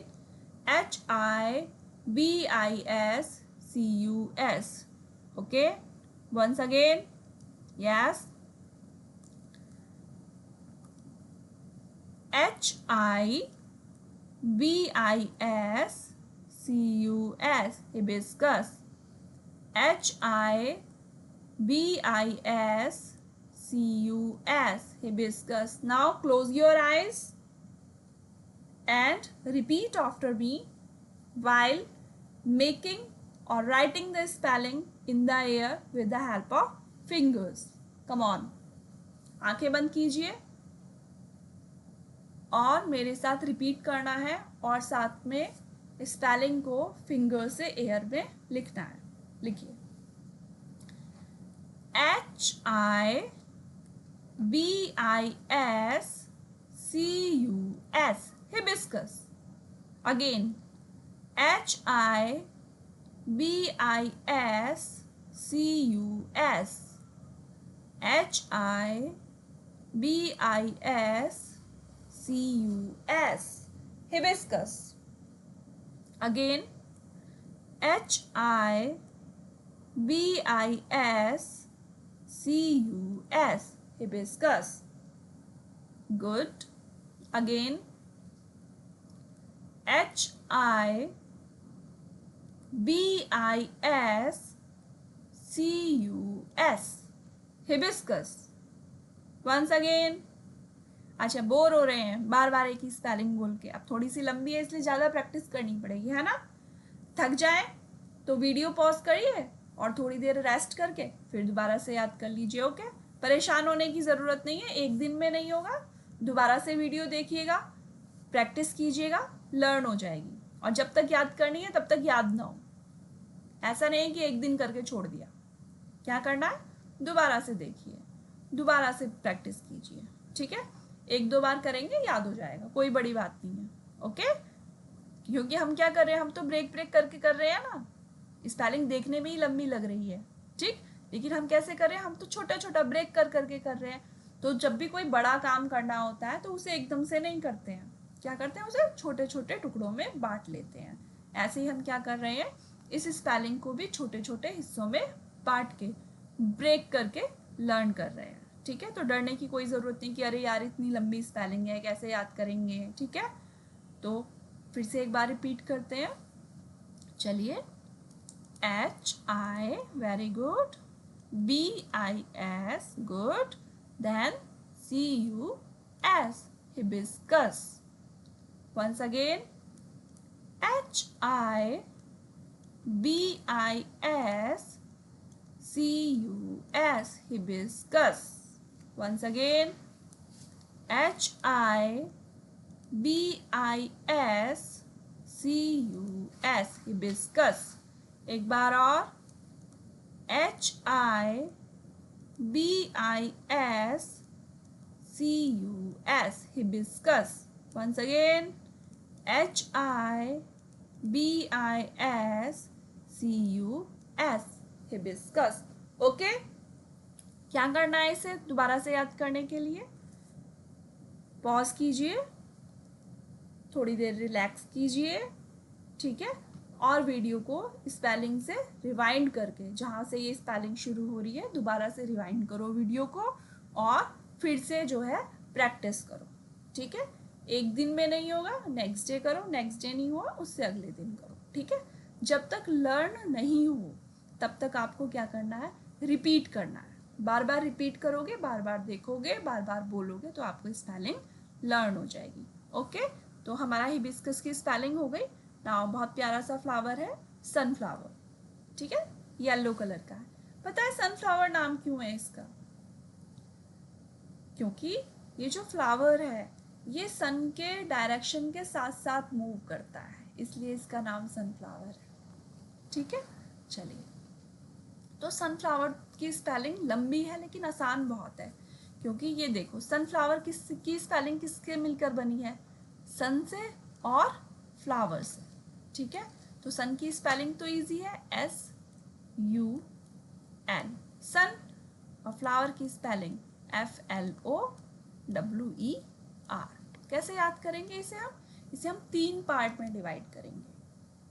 HIBISCUS. Okay, once again, yes, HIBISCUS, hibiscus, HIBISCUS, hibiscus. Now close your eyes and repeat after me while making or writing the spelling in the air with the help of fingers. Come on, आंखें बंद कीजिए और मेरे साथ repeat करना है और साथ में स्पेलिंग को फिंगर से एयर में लिखना है। लिखिए, HIBISCUS, hibiscus. Again, HIBISCUS, HIBISCUS, hibiscus. Again, HIBISCUS, hibiscus. Good. Again, HIBISCUS, hibiscus. Once again. अच्छा, बोर हो रहे हैं बार बार एक ही स्पेलिंग बोल के? अब थोड़ी सी लंबी है इसलिए ज़्यादा प्रैक्टिस करनी पड़ेगी, है ना? थक जाए तो वीडियो पॉज करिए और थोड़ी देर रेस्ट करके फिर दोबारा से याद कर लीजिए। ओके, परेशान होने की ज़रूरत नहीं है, एक दिन में नहीं होगा। दोबारा से वीडियो देखिएगा, प्रैक्टिस कीजिएगा, लर्न हो जाएगी। और जब तक याद करनी है तब तक याद ना हो। ऐसा नहीं कि एक दिन करके छोड़ दिया। क्या करना है? दोबारा से देखिए, दोबारा से प्रैक्टिस कीजिए। ठीक है, एक दो बार करेंगे याद हो जाएगा, कोई बड़ी बात नहीं है। ओके, क्योंकि हम क्या कर रहे हैं, हम तो ब्रेक ब्रेक करके कर रहे हैं ना। स्पेलिंग देखने में ही लंबी लग रही है, ठीक, लेकिन हम कैसे कर रहे हैं? हम तो छोटा छोटा ब्रेक कर करके कर रहे हैं। तो जब भी कोई बड़ा काम करना होता है तो उसे एकदम से नहीं करते हैं। क्या करते हैं? उसे छोटे छोटे टुकड़ों में बांट लेते हैं। ऐसे ही हम क्या कर रहे हैं, इस स्पेलिंग को भी छोटे छोटे हिस्सों में बांट के ब्रेक करके लर्न कर रहे हैं। ठीक है, तो डरने की कोई ज़रूरत नहीं कि अरे यार इतनी लंबी स्पेलिंग है, कैसे याद करेंगे। ठीक है, तो फिर से एक बार रिपीट करते हैं। चलिए, HI, very good, BIS, good, then CUS, hibiscus. Once again, HIBISCUS, hibiscus. Once again, HIBISCUS, hibiscus. एक बार और, HIBISCUS, hibiscus. Once again, HIBISCUS, hibiscus. Okay, क्या करना है इसे दोबारा से याद करने के लिए? पॉज कीजिए थोड़ी देर रिलैक्स कीजिए, ठीक है, और वीडियो को स्पेलिंग से रिवाइंड करके, जहाँ से ये स्पेलिंग शुरू हो रही है दोबारा से रिवाइंड करो वीडियो को और फिर से जो है प्रैक्टिस करो, ठीक है। एक दिन में नहीं होगा, नेक्स्ट डे करो, नेक्स्ट डे नहीं हुआ उससे अगले दिन करो, ठीक है। जब तक लर्न नहीं हो तब तक आपको क्या करना है, रिपीट करना है। बार बार रिपीट करोगे, बार बार देखोगे, बार बार बोलोगे तो आपको स्पेलिंग लर्न हो जाएगी। ओके, तो हमारा हिबिस्कस की स्पेलिंग हो गई। नाउ बहुत प्यारा सा फ्लावर है सनफ्लावर, ठीक है, येलो कलर का है। पता है सनफ्लावर नाम क्यों है इसका? क्योंकि ये जो फ्लावर है ये सन के डायरेक्शन के साथ साथ मूव करता है, इसलिए इसका नाम सनफ्लावर है, ठीक है। चलिए, तो सनफ्लावर की स्पेलिंग लंबी है लेकिन आसान बहुत है, क्योंकि ये देखो सनफ्लावर की स्पेलिंग किसके मिलकर बनी है, सन से और फ्लावर से, ठीक है। तो सन की स्पेलिंग तो इजी है, SUN सन, और फ्लावर की स्पेलिंग FLOWER। कैसे याद करेंगे इसे हम 3 पार्ट में डिवाइड करेंगे।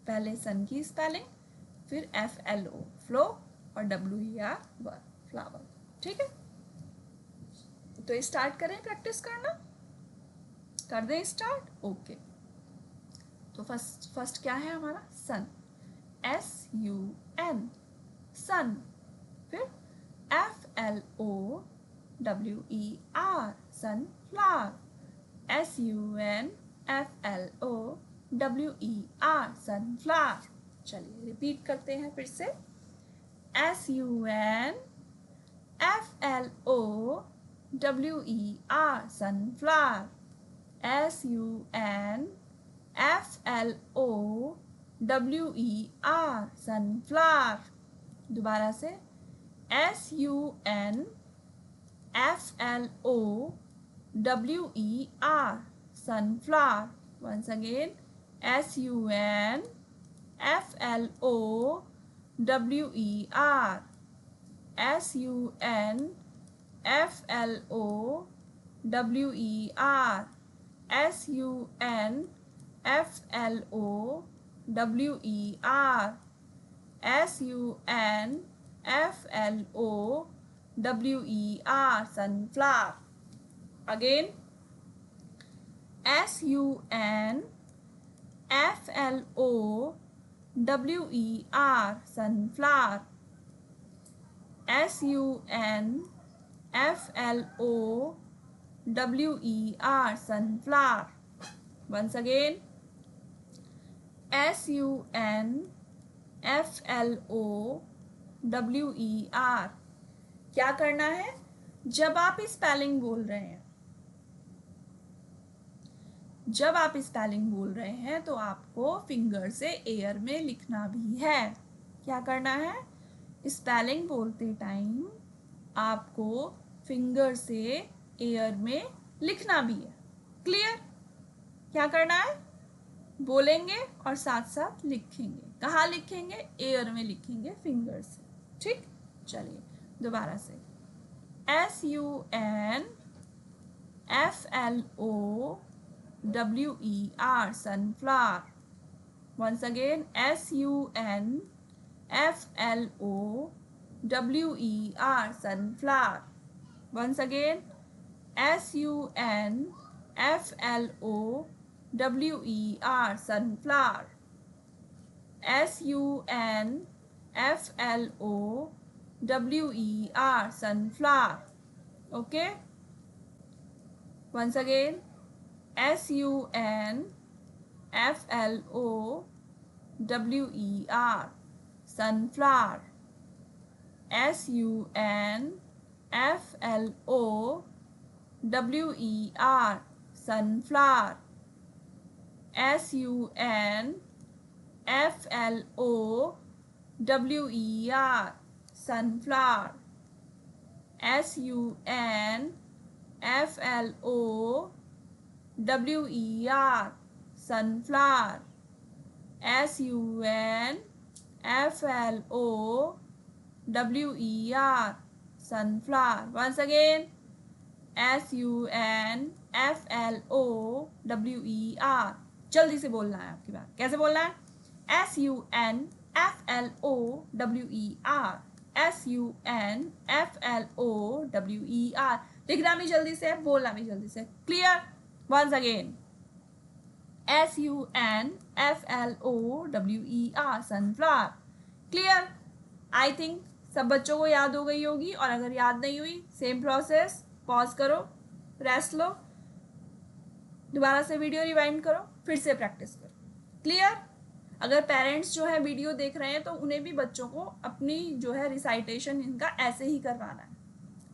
पहले सन की स्पेलिंग, फिर FLO फ्लो और WER वर फ्लावर, ठीक है। तो स्टार्ट करें प्रैक्टिस करना, कर दें स्टार्ट। ओके, तो फर्स्ट क्या है हमारा, सन, SUN सन, फिर FLOWER सनफ्लावर, SUNFLOWER सनफ्लावर। चलिए रिपीट करते हैं फिर से, SUNFLOWER सनफ्लावर, SUNFLOWER सनफ्लावर। दोबारा से, SUNFLOWER sunflower. Once again, SUNFLOWER SUNFLOWER SUNFLOWER SUNFLOWER sunflower. Again, SUNFLOWER sunflower, SUNFLOWER sunflower. Once again, SUNFLOWER। क्या करना है, जब आप स्पेलिंग बोल रहे हैं तो आपको फिंगर से एयर में लिखना भी है। क्या करना है, स्पेलिंग बोलते टाइम आपको फिंगर से एयर में लिखना भी है। क्लियर? क्या करना है, बोलेंगे और साथ साथ लिखेंगे। कहाँ लिखेंगे, एयर में लिखेंगे फिंगर से, ठीक। चलिए दोबारा से, SUNFLOWER sunflower. Once again, SUNFLOWER sunflower. Once again, SUNFLOWER sunflower, SUNFLOWER sunflower. Okay, once again, SUNFLOWER sunflower, SUNFLOWER sunflower, SUNFLOWER sunflower, SUNFLOWER sunflower, SUNFLOWER sunflower. Once again, SUNFLOWER जल्दी से बोलना है आपकी बात। कैसे बोलना है? SUNFLOWER, SUNFLOWER। लिखना भी जल्दी से, बोलना भी जल्दी से। Clear? Once again, SUNFLOWER, sunflower. Clear? I think सब बच्चों को याद हो गई होगी, और अगर याद नहीं हुई, सेम प्रोसेस, पॉज करो, रेस्ट लो, दोबारा से वीडियो रिवाइंड करो, फिर से प्रैक्टिस करो। क्लियर? अगर पेरेंट्स जो है वीडियो देख रहे हैं तो उन्हें भी बच्चों को अपनी जो है रिसाइटेशन इनका ऐसे ही करवाना है,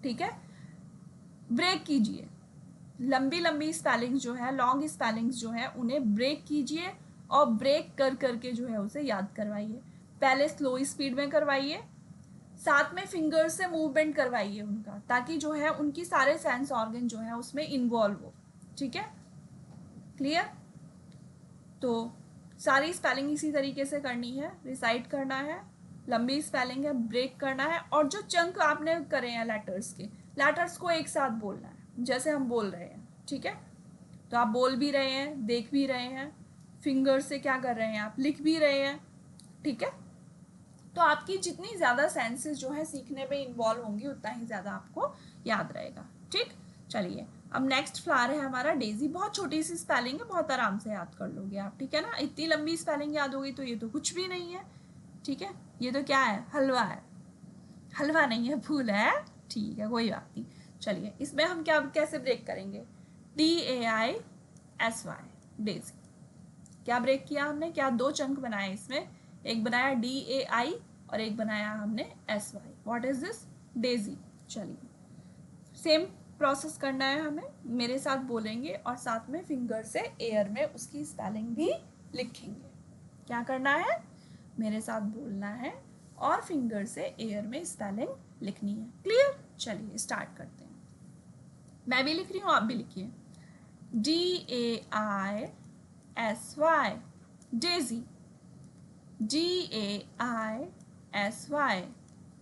ठीक है? ब्रेक कीजिए, लंबी लंबी स्पेलिंग्स जो है, लॉन्ग स्पेलिंग्स जो है, उन्हें ब्रेक कीजिए और ब्रेक कर करके जो है उसे याद करवाइए। पहले स्लो स्पीड में करवाइए, साथ में फिंगर से मूवमेंट करवाइए उनका, ताकि जो है उनकी सारे सेंस ऑर्गन जो है उसमें इन्वॉल्व हो। ठीक है? क्लियर? तो सारी स्पेलिंग इसी तरीके से करनी है, रिसाइट करना है, लंबी स्पेलिंग है, ब्रेक करना है, और जो चंक आपने करे हैं लेटर्स के, लेटर्स को एक साथ बोलना है जैसे हम बोल रहे हैं। ठीक है? तो आप बोल भी रहे हैं, देख भी रहे हैं, फिंगर से क्या कर रहे हैं, आप लिख भी रहे हैं। ठीक है? तो आपकी जितनी ज़्यादा सेंसेस जो है सीखने में इन्वॉल्व होंगी, उतना ही ज़्यादा आपको याद रहेगा। ठीक? चलिए, अब नेक्स्ट फ्लावर है हमारा डेजी। बहुत छोटी सी स्पेलिंग है, बहुत आराम से याद कर लोगे आप। ठीक है ना? इतनी लंबी स्पेलिंग याद होगी तो ये तो कुछ भी नहीं है। ठीक है? ये तो क्या है? हलवा है। हलवा नहीं है, फूल है। ठीक है, कोई बात नहीं। चलिए, इसमें हम क्या कैसे ब्रेक करेंगे? DAISY, Daisy. क्या ब्रेक किया हमने? क्या दो चंक बनाए इसमें, एक बनाया DAI और एक बनाया हमने SY। What is this? Daisy. चलिए, सेम प्रोसेस करना है हमें, मेरे साथ बोलेंगे और साथ में फिंगर से एयर में उसकी स्पेलिंग भी लिखेंगे। क्या करना है? मेरे साथ बोलना है और फिंगर से एयर में स्पेलिंग लिखनी है। क्लियर? चलिए स्टार्ट करते हैं। मैं भी लिख रही हूँ, आप भी लिखिए। DAISY, daisy. DAISY,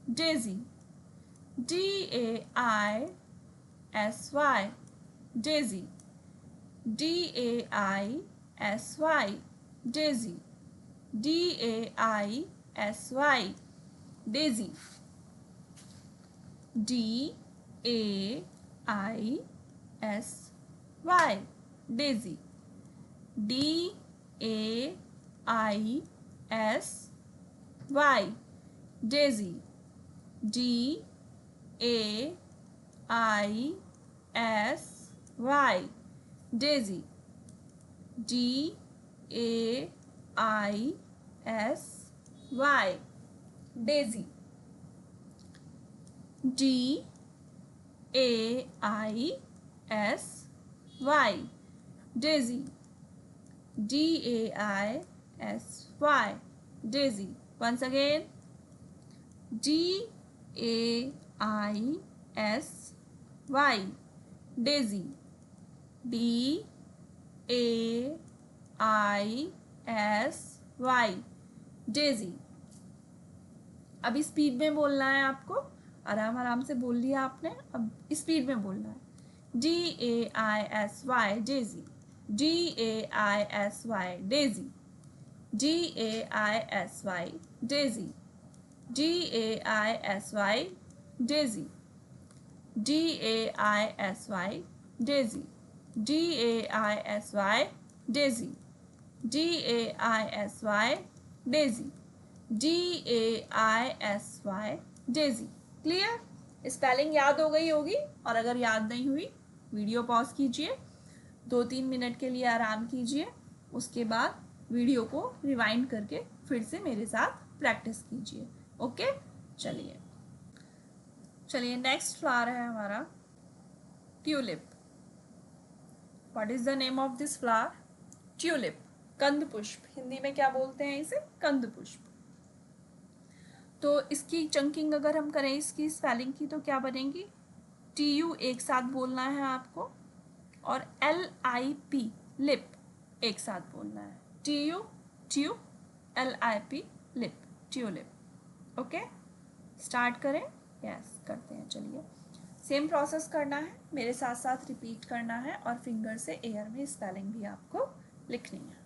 daisy. DAISY, daisy. DAISY, daisy. DAISY, daisy. DAISY, daisy. DAISY, daisy. DAISY, daisy. DAISY, daisy. DAISY, daisy. DAISY, Daisy. Once again, DAISY, daisy. DAISY, Daisy. अभी स्पीड में बोलना है आपको, आराम आराम से बोल लिया आपने, अब स्पीड में बोलना है। DAISY, daisy. DAISY, daisy. DAISY, daisy. DAISY, daisy. DAISY, daisy. DAISY, daisy. DAISY, daisy. DAISY, Daisy. Clear? Spelling याद हो गई होगी, और अगर याद नहीं हुई, वीडियो पॉज कीजिए, 2-3 मिनट के लिए आराम कीजिए, उसके बाद वीडियो को रिवाइंड करके फिर से मेरे साथ प्रैक्टिस कीजिए। ओके? चलिए नेक्स्ट फ्लावर है हमारा tulip. What is the name of this flower? Tulip, कंद पुष्प। हिंदी में क्या बोलते हैं इसे? कंद पुष्प। तो इसकी चंकिंग अगर हम करें, इसकी स्पेलिंग की, तो क्या बनेगी? TU एक साथ बोलना है आपको, और LIP, लिप, एक साथ बोलना है। TU, ट्यू, LIP, lip, tulip. Okay? Start करें? यस, करते हैं। चलिए, सेम प्रोसेस करना है, मेरे साथ साथ रिपीट करना है, और फिंगर से एयर में स्पेलिंग भी आपको लिखनी है।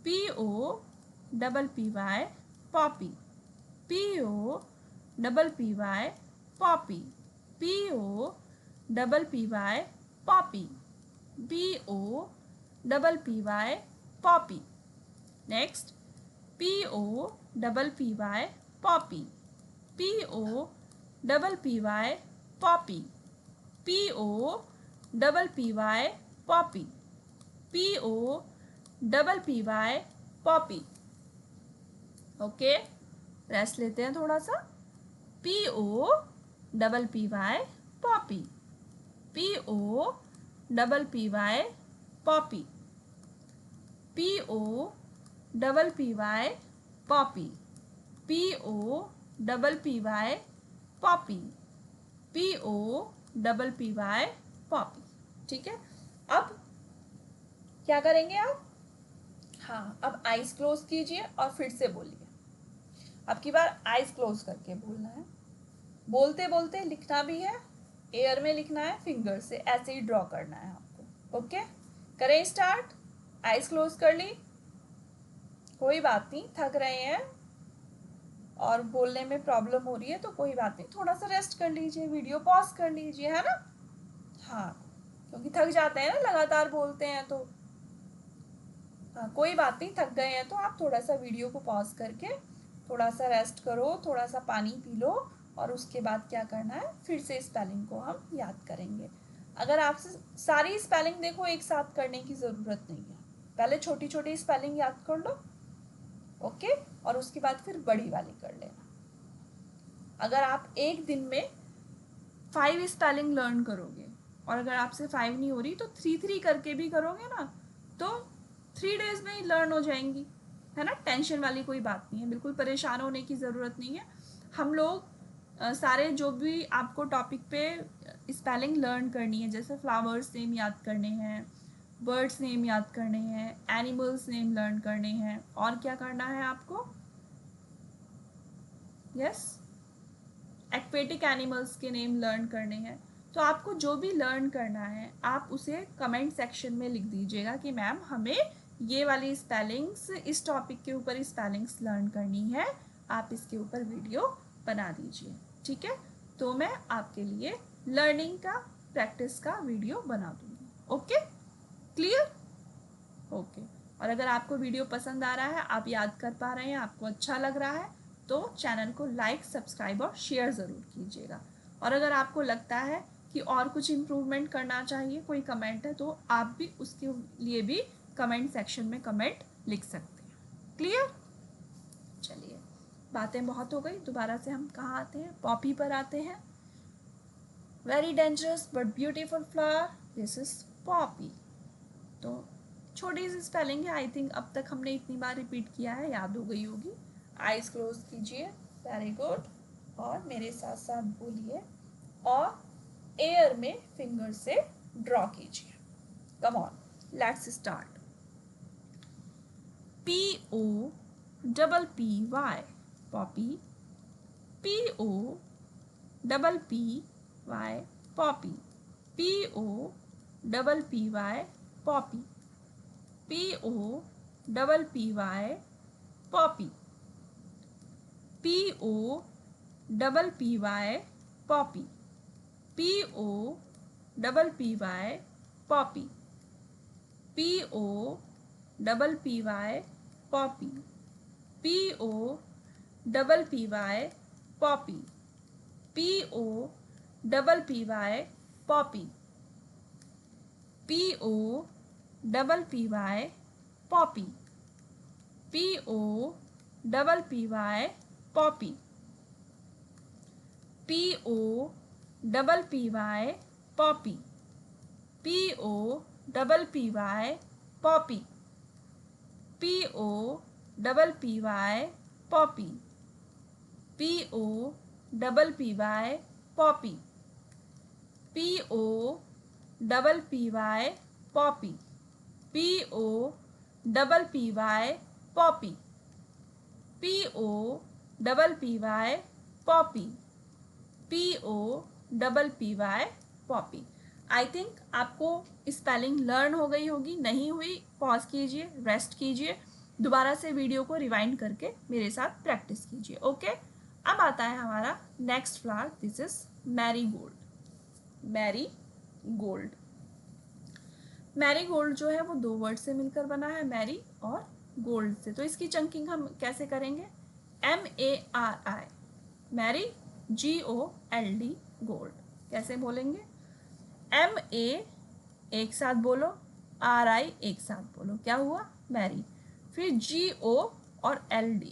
POPPY Poppy, POPPY Poppy, POPPY Poppy, POPPY Poppy. Next POPPY Poppy, POPPY Poppy, POPPY Poppy, POPPY Poppy. Okay, rest लेते हैं थोड़ा सा। POPPY Poppy, POPPY Poppy, POPPY Poppy, POPPY Poppy, POPPY Poppy. ठीक है, अब क्या करेंगे आप? हाँ, अब आईज क्लोज कीजिए और फिर से बोलिए। अब की बार आईज क्लोज करके बोलना है। बोलते बोलते लिखना भी है, एयर में लिखना है, फिंगर से ऐसे ही ड्रॉ करना है आपको। ओके, करें स्टार्ट। आईज क्लोज कर ली, कोई बात नहीं, थक रहे हैं और बोलने में प्रॉब्लम हो रही है तो कोई बात नहीं, थोड़ा सा रेस्ट कर लीजिए, वीडियो पॉज कर लीजिए, है ना। हाँ, क्योंकि थक जाते हैं ना, लगातार बोलते हैं तो। हाँ, कोई बात नहीं, थक गए हैं तो आप थोड़ा सा वीडियो को पॉज करके थोड़ा सा रेस्ट करो, थोड़ा सा पानी पी लो और उसके बाद क्या करना है, फिर से स्पेलिंग को हम याद करेंगे। अगर आपसे सारी स्पेलिंग देखो एक साथ करने की ज़रूरत नहीं है, पहले छोटी छोटी स्पेलिंग याद कर लो। ओके, और उसके बाद फिर बड़ी वाली कर लेना। अगर आप एक दिन में 5 स्पेलिंग लर्न करोगे और अगर आपसे 5 नहीं हो रही तो 3 करके भी करोगे ना, तो 3 डेज में ही लर्न हो जाएंगी, है ना। टेंशन वाली कोई बात नहीं है, बिल्कुल परेशान होने की ज़रूरत नहीं है। हम लोग सारे जो भी आपको टॉपिक पे स्पेलिंग लर्न करनी है, जैसे फ्लावर्स नेम याद करने हैं, बर्ड्स नेम याद करने हैं, एनिमल्स नेम लर्न करने हैं, और क्या करना है आपको, यस, एक्वेटिक एनिमल्स के नेम लर्न करने हैं। तो आपको जो भी लर्न करना है आप उसे कमेंट सेक्शन में लिख दीजिएगा कि मैम हमें ये वाली स्पेलिंग्स, इस टॉपिक के ऊपर स्पेलिंग्स लर्न करनी है, आप इसके ऊपर वीडियो बना दीजिए। ठीक है, तो मैं आपके लिए लर्निंग का, प्रैक्टिस का वीडियो बना दूँगी। Okay, clear? ओके, और अगर आपको वीडियो पसंद आ रहा है, आप याद कर पा रहे हैं, आपको अच्छा लग रहा है, तो चैनल को लाइक, सब्सक्राइब और शेयर ज़रूर कीजिएगा। और अगर आपको लगता है कि और कुछ इम्प्रूवमेंट करना चाहिए, कोई कमेंट है, तो आप भी उसके लिए भी कमेंट सेक्शन में कमेंट लिख सकते हैं। क्लियर? चलिए, बातें बहुत हो गई, दोबारा से हम कहाँ आते हैं, पॉपी पर आते हैं। Very dangerous but beautiful flower, this is Poppy. तो छोटी सी स्पेलिंग है, आई थिंक अब तक हमने इतनी बार रिपीट किया है, याद हो गई होगी। आईज क्लोज कीजिए, वेरी गुड, और मेरे साथ साथ बोलिए और एयर में फिंगर से ड्रॉ कीजिए। Come on, let's start. POPPY Poppy, POPPY Poppy, POPPY Poppy, POPPY Poppy, POPPY Poppy, POPPY Poppy, POPPY Poppy, POPPY Poppy, POPPY Poppy, POPPY Poppy, POPPY Poppy, POPPY Poppy, POPPY Poppy, POPPY Poppy, POPPY Poppy, POPPY Poppy, POPPY Poppy, POPPY Poppy, POPPY Poppy. I think आपको spelling learn हो गई होगी, नहीं हुई pause कीजिए, rest कीजिए, दोबारा से वीडियो को रिवाइंड करके मेरे साथ प्रैक्टिस कीजिए। ओके, अब आता है हमारा next flower, this is marigold. Marigold, marigold जो है वो दो वर्ड से मिलकर बना है, मैरी और गोल्ड से। तो इसकी चंकिंग हम कैसे करेंगे, MARI, मैरी, GOLD, गोल्ड। कैसे बोलेंगे, MA एक साथ बोलो, RI एक साथ बोलो, क्या हुआ, मैरी। फिर GO और LD,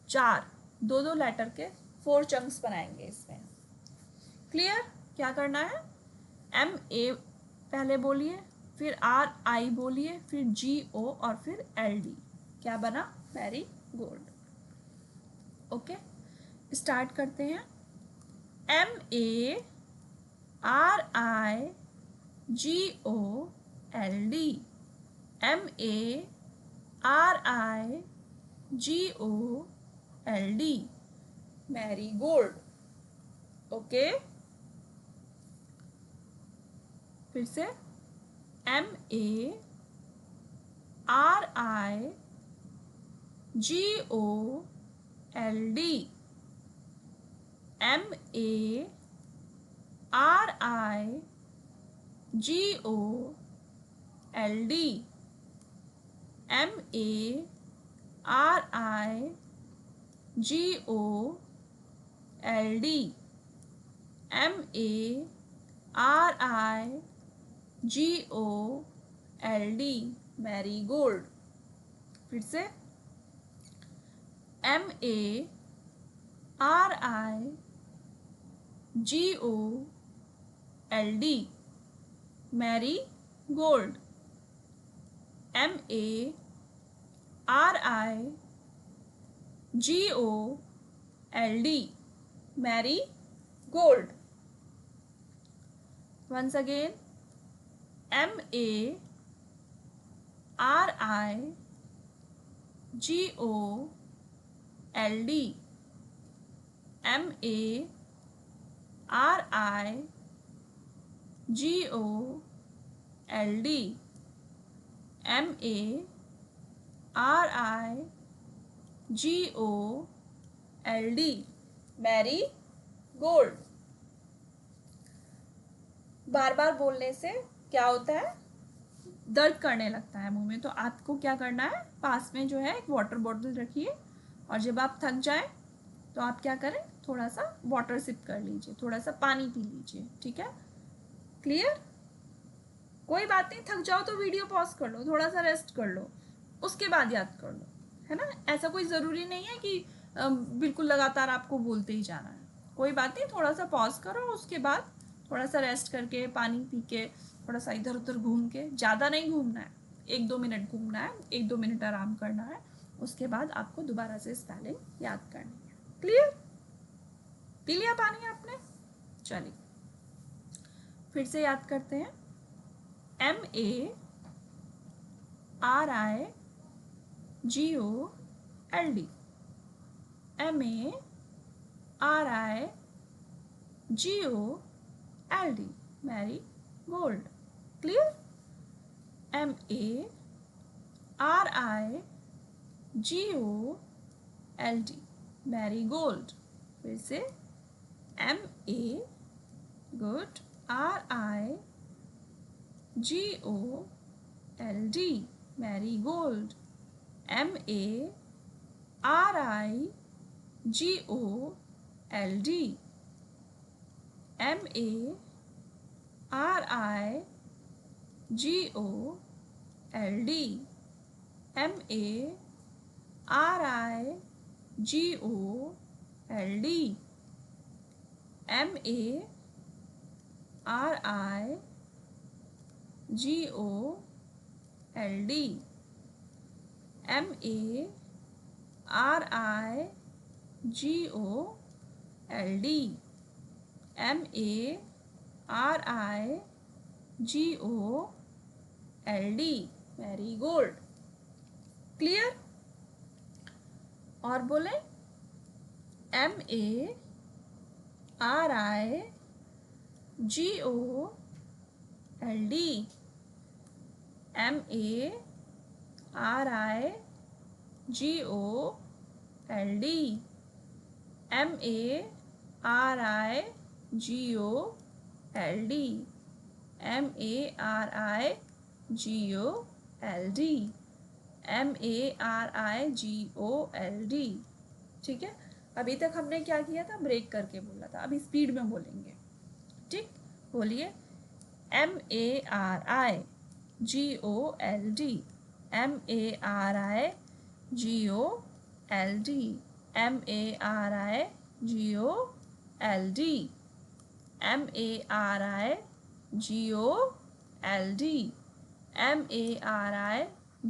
चार, दो दो लेटर के 4 चंक्स बनाएंगे इसमें। क्लियर, क्या करना है, MA पहले बोलिए, फिर RI बोलिए, फिर GO और फिर LD, क्या बना, मैरी गोल्ड। ओके, स्टार्ट करते हैं। MARIGOLD, MARIGOLD, marigold. ओके, फिर से MARIGOLD, MARIGOLD, MARIGOLD, MARIGOLD, marigold. फिर से MARIGOLD, marigold, MARIGOLD, marigold. Once again, MARIGOLD, MARIGOLD, MARIGOLD, marigold. बार बार बोलने से क्या होता है, दर्द करने लगता है मुंह में। तो आपको क्या करना है, पास में जो है एक वाटर बॉटल रखिए, और जब आप थक जाए तो आप क्या करें, थोड़ा सा वाटर सिप कर लीजिए, थोड़ा सा पानी पी लीजिए। ठीक है, क्लियर। कोई बात नहीं, थक जाओ तो वीडियो पॉज कर लो, थोड़ा सा रेस्ट कर लो, उसके बाद याद कर लो, है ना। ऐसा कोई ज़रूरी नहीं है कि बिल्कुल लगातार आपको बोलते ही जाना है। कोई बात नहीं, थोड़ा सा पॉज करो, उसके बाद थोड़ा सा रेस्ट करके, पानी पी के, थोड़ा सा इधर उधर घूम के, ज़्यादा नहीं घूमना है, 1-2 मिनट घूमना है, 1-2 मिनट आराम करना है, उसके बाद आपको दोबारा से स्पेलिंग याद करनी है। क्लियर, पी लिया पानी आपने, चलिए फिर से याद करते हैं। MARIGOLD, MARIGOLD, marigold. Clear, MARIGOLD, marigold. फिर से MARIGOLD, marigold, MARIGOLD, MARIGOLD, MARIGOLD, MARIGOLD, MARIGOLD, MARIGOLD, marigold. Clear, और बोले MARIGOLD, MARIGOLD, GOLD, MARIGOLD, MARIGOLD, MARIGOLD। ठीक है, अभी तक हमने क्या किया था, ब्रेक करके बोला था, अभी स्पीड में बोलेंगे। ठीक, बोलिए MARIGOLD, MARIGOLD, MARIGOLD, MARIGOLD,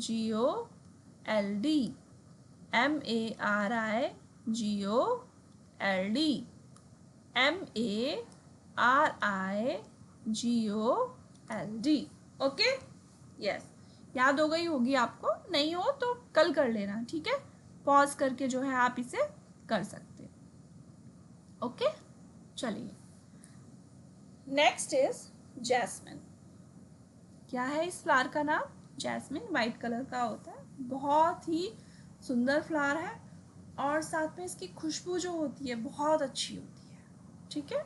MARIGOLD, MARIGOLD, MARIGOLD। Okay, yes, याद हो गई होगी आपको, नहीं हो तो कल कर लेना, ठीक है, पॉज करके जो है आप इसे कर सकते हैं। ओके, चलिए, नेक्स्ट इज जैस्मिन। क्या है इस फ्लावर का नाम? जैस्मिन, वाइट कलर का होता है, बहुत ही सुंदर फ्लावर है और साथ में इसकी खुशबू जो होती है बहुत अच्छी होती है। ठीक है,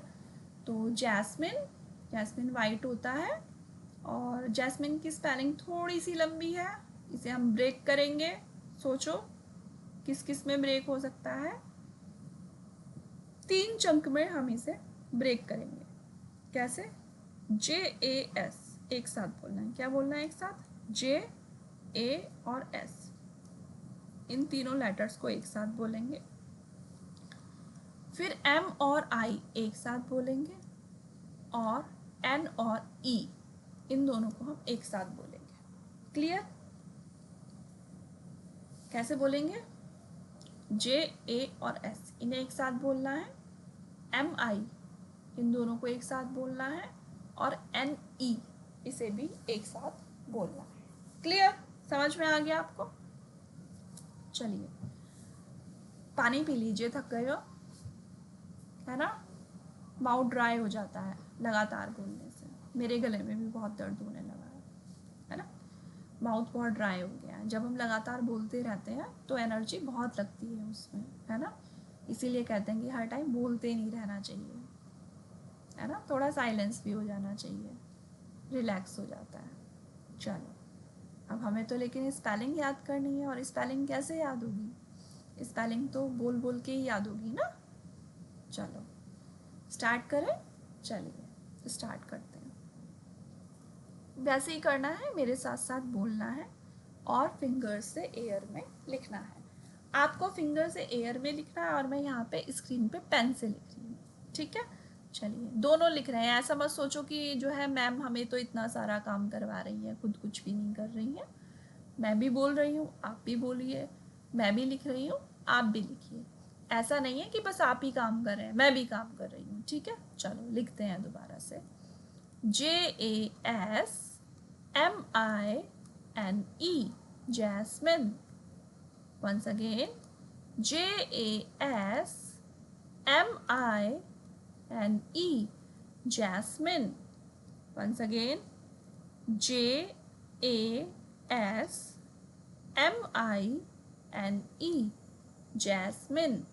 तो जैस्मिन वाइट होता है और जैस्मिन की स्पेलिंग थोड़ी सी लंबी है, इसे हम ब्रेक करेंगे। सोचो किस किस में ब्रेक हो सकता है? 3 चंक में हम इसे ब्रेक करेंगे। कैसे? JAS, एक साथ बोलना है। क्या बोलना है एक साथ? J, A और S, इन तीनों लेटर्स को एक साथ बोलेंगे। फिर M और I एक साथ बोलेंगे और N और E, इन दोनों को हम एक साथ बोलेंगे। क्लियर? कैसे बोलेंगे? J, A और S, इन्हें एक साथ बोलना है। M, I, इन दोनों को एक साथ बोलना है और N, E, इसे भी एक साथ बोलना है। क्लियर? समझ में आ गया आपको? चलिए, पानी पी लीजिए, थक गए हो, है ना? माउथ ड्राई हो जाता है लगातार बोलने से। मेरे गले में भी बहुत दर्द होने लगा है ना? माउथ बहुत ड्राई हो गया है। जब हम लगातार बोलते रहते हैं तो एनर्जी बहुत लगती है उसमें, है ना? इसीलिए कहते हैं कि हर टाइम बोलते नहीं रहना चाहिए, है ना? थोड़ा साइलेंस भी हो जाना चाहिए, रिलैक्स हो जाता है। चलो, अब हमें तो लेकिन स्पेलिंग याद करनी है, और स्पेलिंग कैसे याद होगी? स्पेलिंग तो बोल बोल के ही याद होगी ना। चलो स्टार्ट करें। चलिए स्टार्ट करते हैं। वैसे ही करना है, मेरे साथ साथ बोलना है और फिंगर से एयर में लिखना है। आपको फिंगर से एयर में लिखना है और मैं यहाँ पे स्क्रीन पे पेन से लिख रही हूँ। ठीक है, चलिए दोनों लिख रहे हैं। ऐसा मत सोचो कि जो है मैम हमें तो इतना सारा काम करवा रही है, खुद कुछ भी नहीं कर रही है। मैं भी बोल रही हूँ, आप भी बोलिए, मैं भी लिख रही हूँ, आप भी लिखिए। ऐसा नहीं है कि बस आप ही काम कर रहे हैं, मैं भी काम कर रही हूँ। ठीक है, चलो लिखते हैं दोबारा से। JASMINE, Jasmine. Once again, JASMINE, Jasmine. Once again, JASMINE, Jasmine.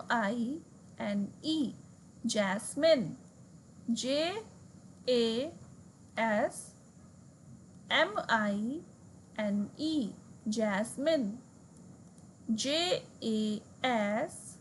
JASMINE, Jasmine. JASMINE, Jasmine. JASMINE,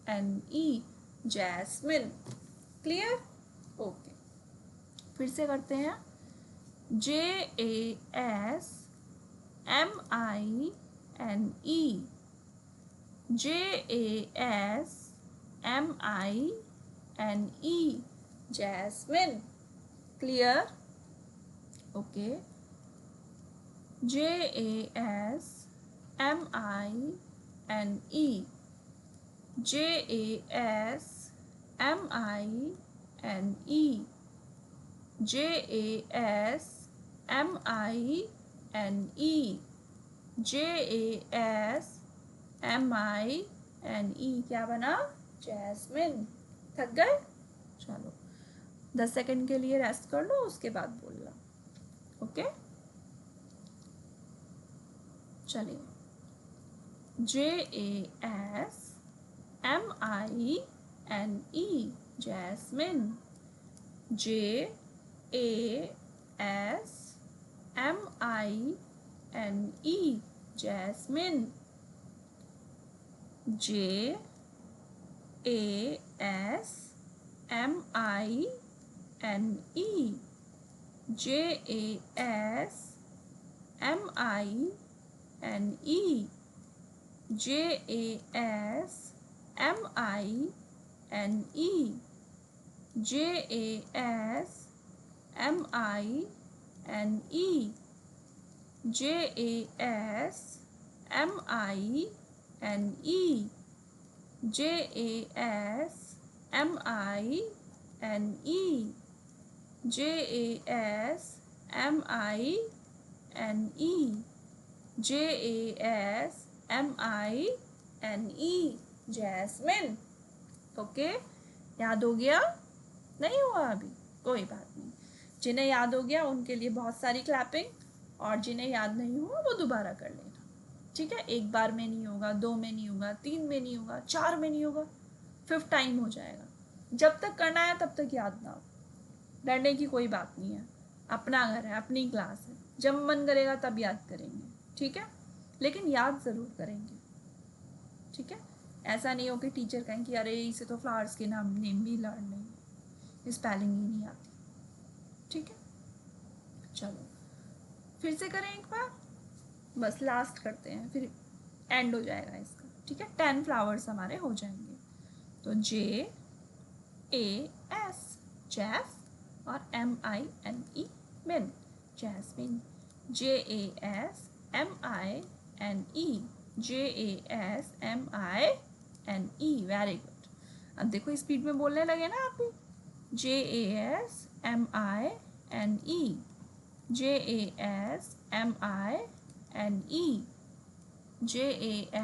JASMINE, jasmine. Clear? Okay, फिर से करते हैं। JASMINE, JASMINE, jasmine. Clear? Okay, JASMINE, JASMINE, JASMINE, JASMINE, क्या बना? जैस्मिन। थक गए? चलो 10 सेकंड के लिए रेस्ट कर लो, उसके बाद बोलना। ओके, चलिए। JASMINE, jasmine. JASMINE, jasmine. JASMINE, JASMINE, JASMINE, JASMINE, JASMINE, JASMINE, JASMINE, JASMINE, jasmine. Okay, याद हो गया? नहीं हुआ अभी? कोई बात नहीं। जिन्हें याद हो गया उनके लिए बहुत सारी क्लैपिंग, और जिन्हें याद नहीं हुआ वो दोबारा कर लेना। ठीक है, एक बार में नहीं होगा, 2 में नहीं होगा, 3 में नहीं होगा, 4 में नहीं होगा, 5th टाइम हो जाएगा। जब तक करना है तब तक याद ना हो। डरने की कोई बात नहीं है, अपना घर है, अपनी क्लास है, जब मन करेगा तब याद करेंगे। ठीक है, लेकिन याद ज़रूर करेंगे। ठीक है, ऐसा नहीं हो कि टीचर कहें कि अरे इसे तो फ्लावर्स के नेम भी लर्न नहीं है, स्पेलिंग ही नहीं आती। ठीक है, चलो फिर से करें एक बार, बस लास्ट करते हैं, फिर एंड हो जाएगा इसका। ठीक है, 10 फ्लावर्स हमारे हो जाएंगे। तो JAS, जैस, और MINE, मिन, jasmine. JASMINE, JASMINE, very good. अब देखो स्पीड में बोलने लगे ना आप भी। JASMINE, JASMINE,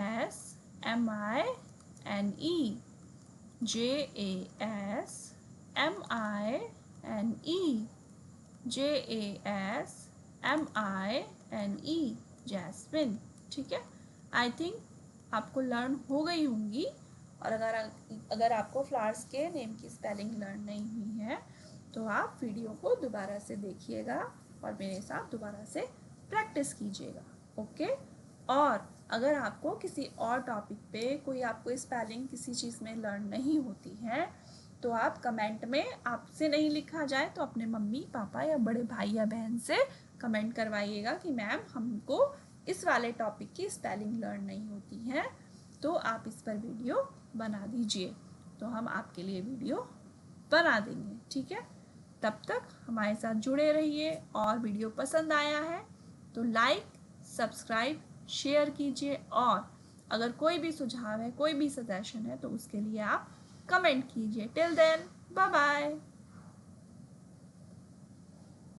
JASMINE, JASMINE, jasmine. ठीक है, आई थिंक आपको लर्न हो गई होंगी। और अगर आपको फ्लावर्स के नेम की स्पेलिंग लर्न नहीं हुई है तो आप वीडियो को दोबारा से देखिएगा और मेरे साथ दोबारा से प्रैक्टिस कीजिएगा। ओके, और अगर आपको किसी और टॉपिक पे कोई आपको स्पेलिंग किसी चीज़ में लर्न नहीं होती है तो आप कमेंट में, आपसे नहीं लिखा जाए तो अपने मम्मी पापा या बड़े भाई या बहन से कमेंट करवाइएगा कि मैम हमको इस वाले टॉपिक की स्पेलिंग लर्न नहीं होती है, तो आप इस पर वीडियो बना दीजिए, तो हम आपके लिए वीडियो बना देंगे। ठीक है, तब तक हमारे साथ जुड़े रहिए, और वीडियो पसंद आया है तो लाइक, सब्सक्राइब, शेयर कीजिए, और अगर कोई भी सुझाव है, कोई भी सजेशन है तो उसके लिए आप कमेंट कीजिए। Till then, bye bye.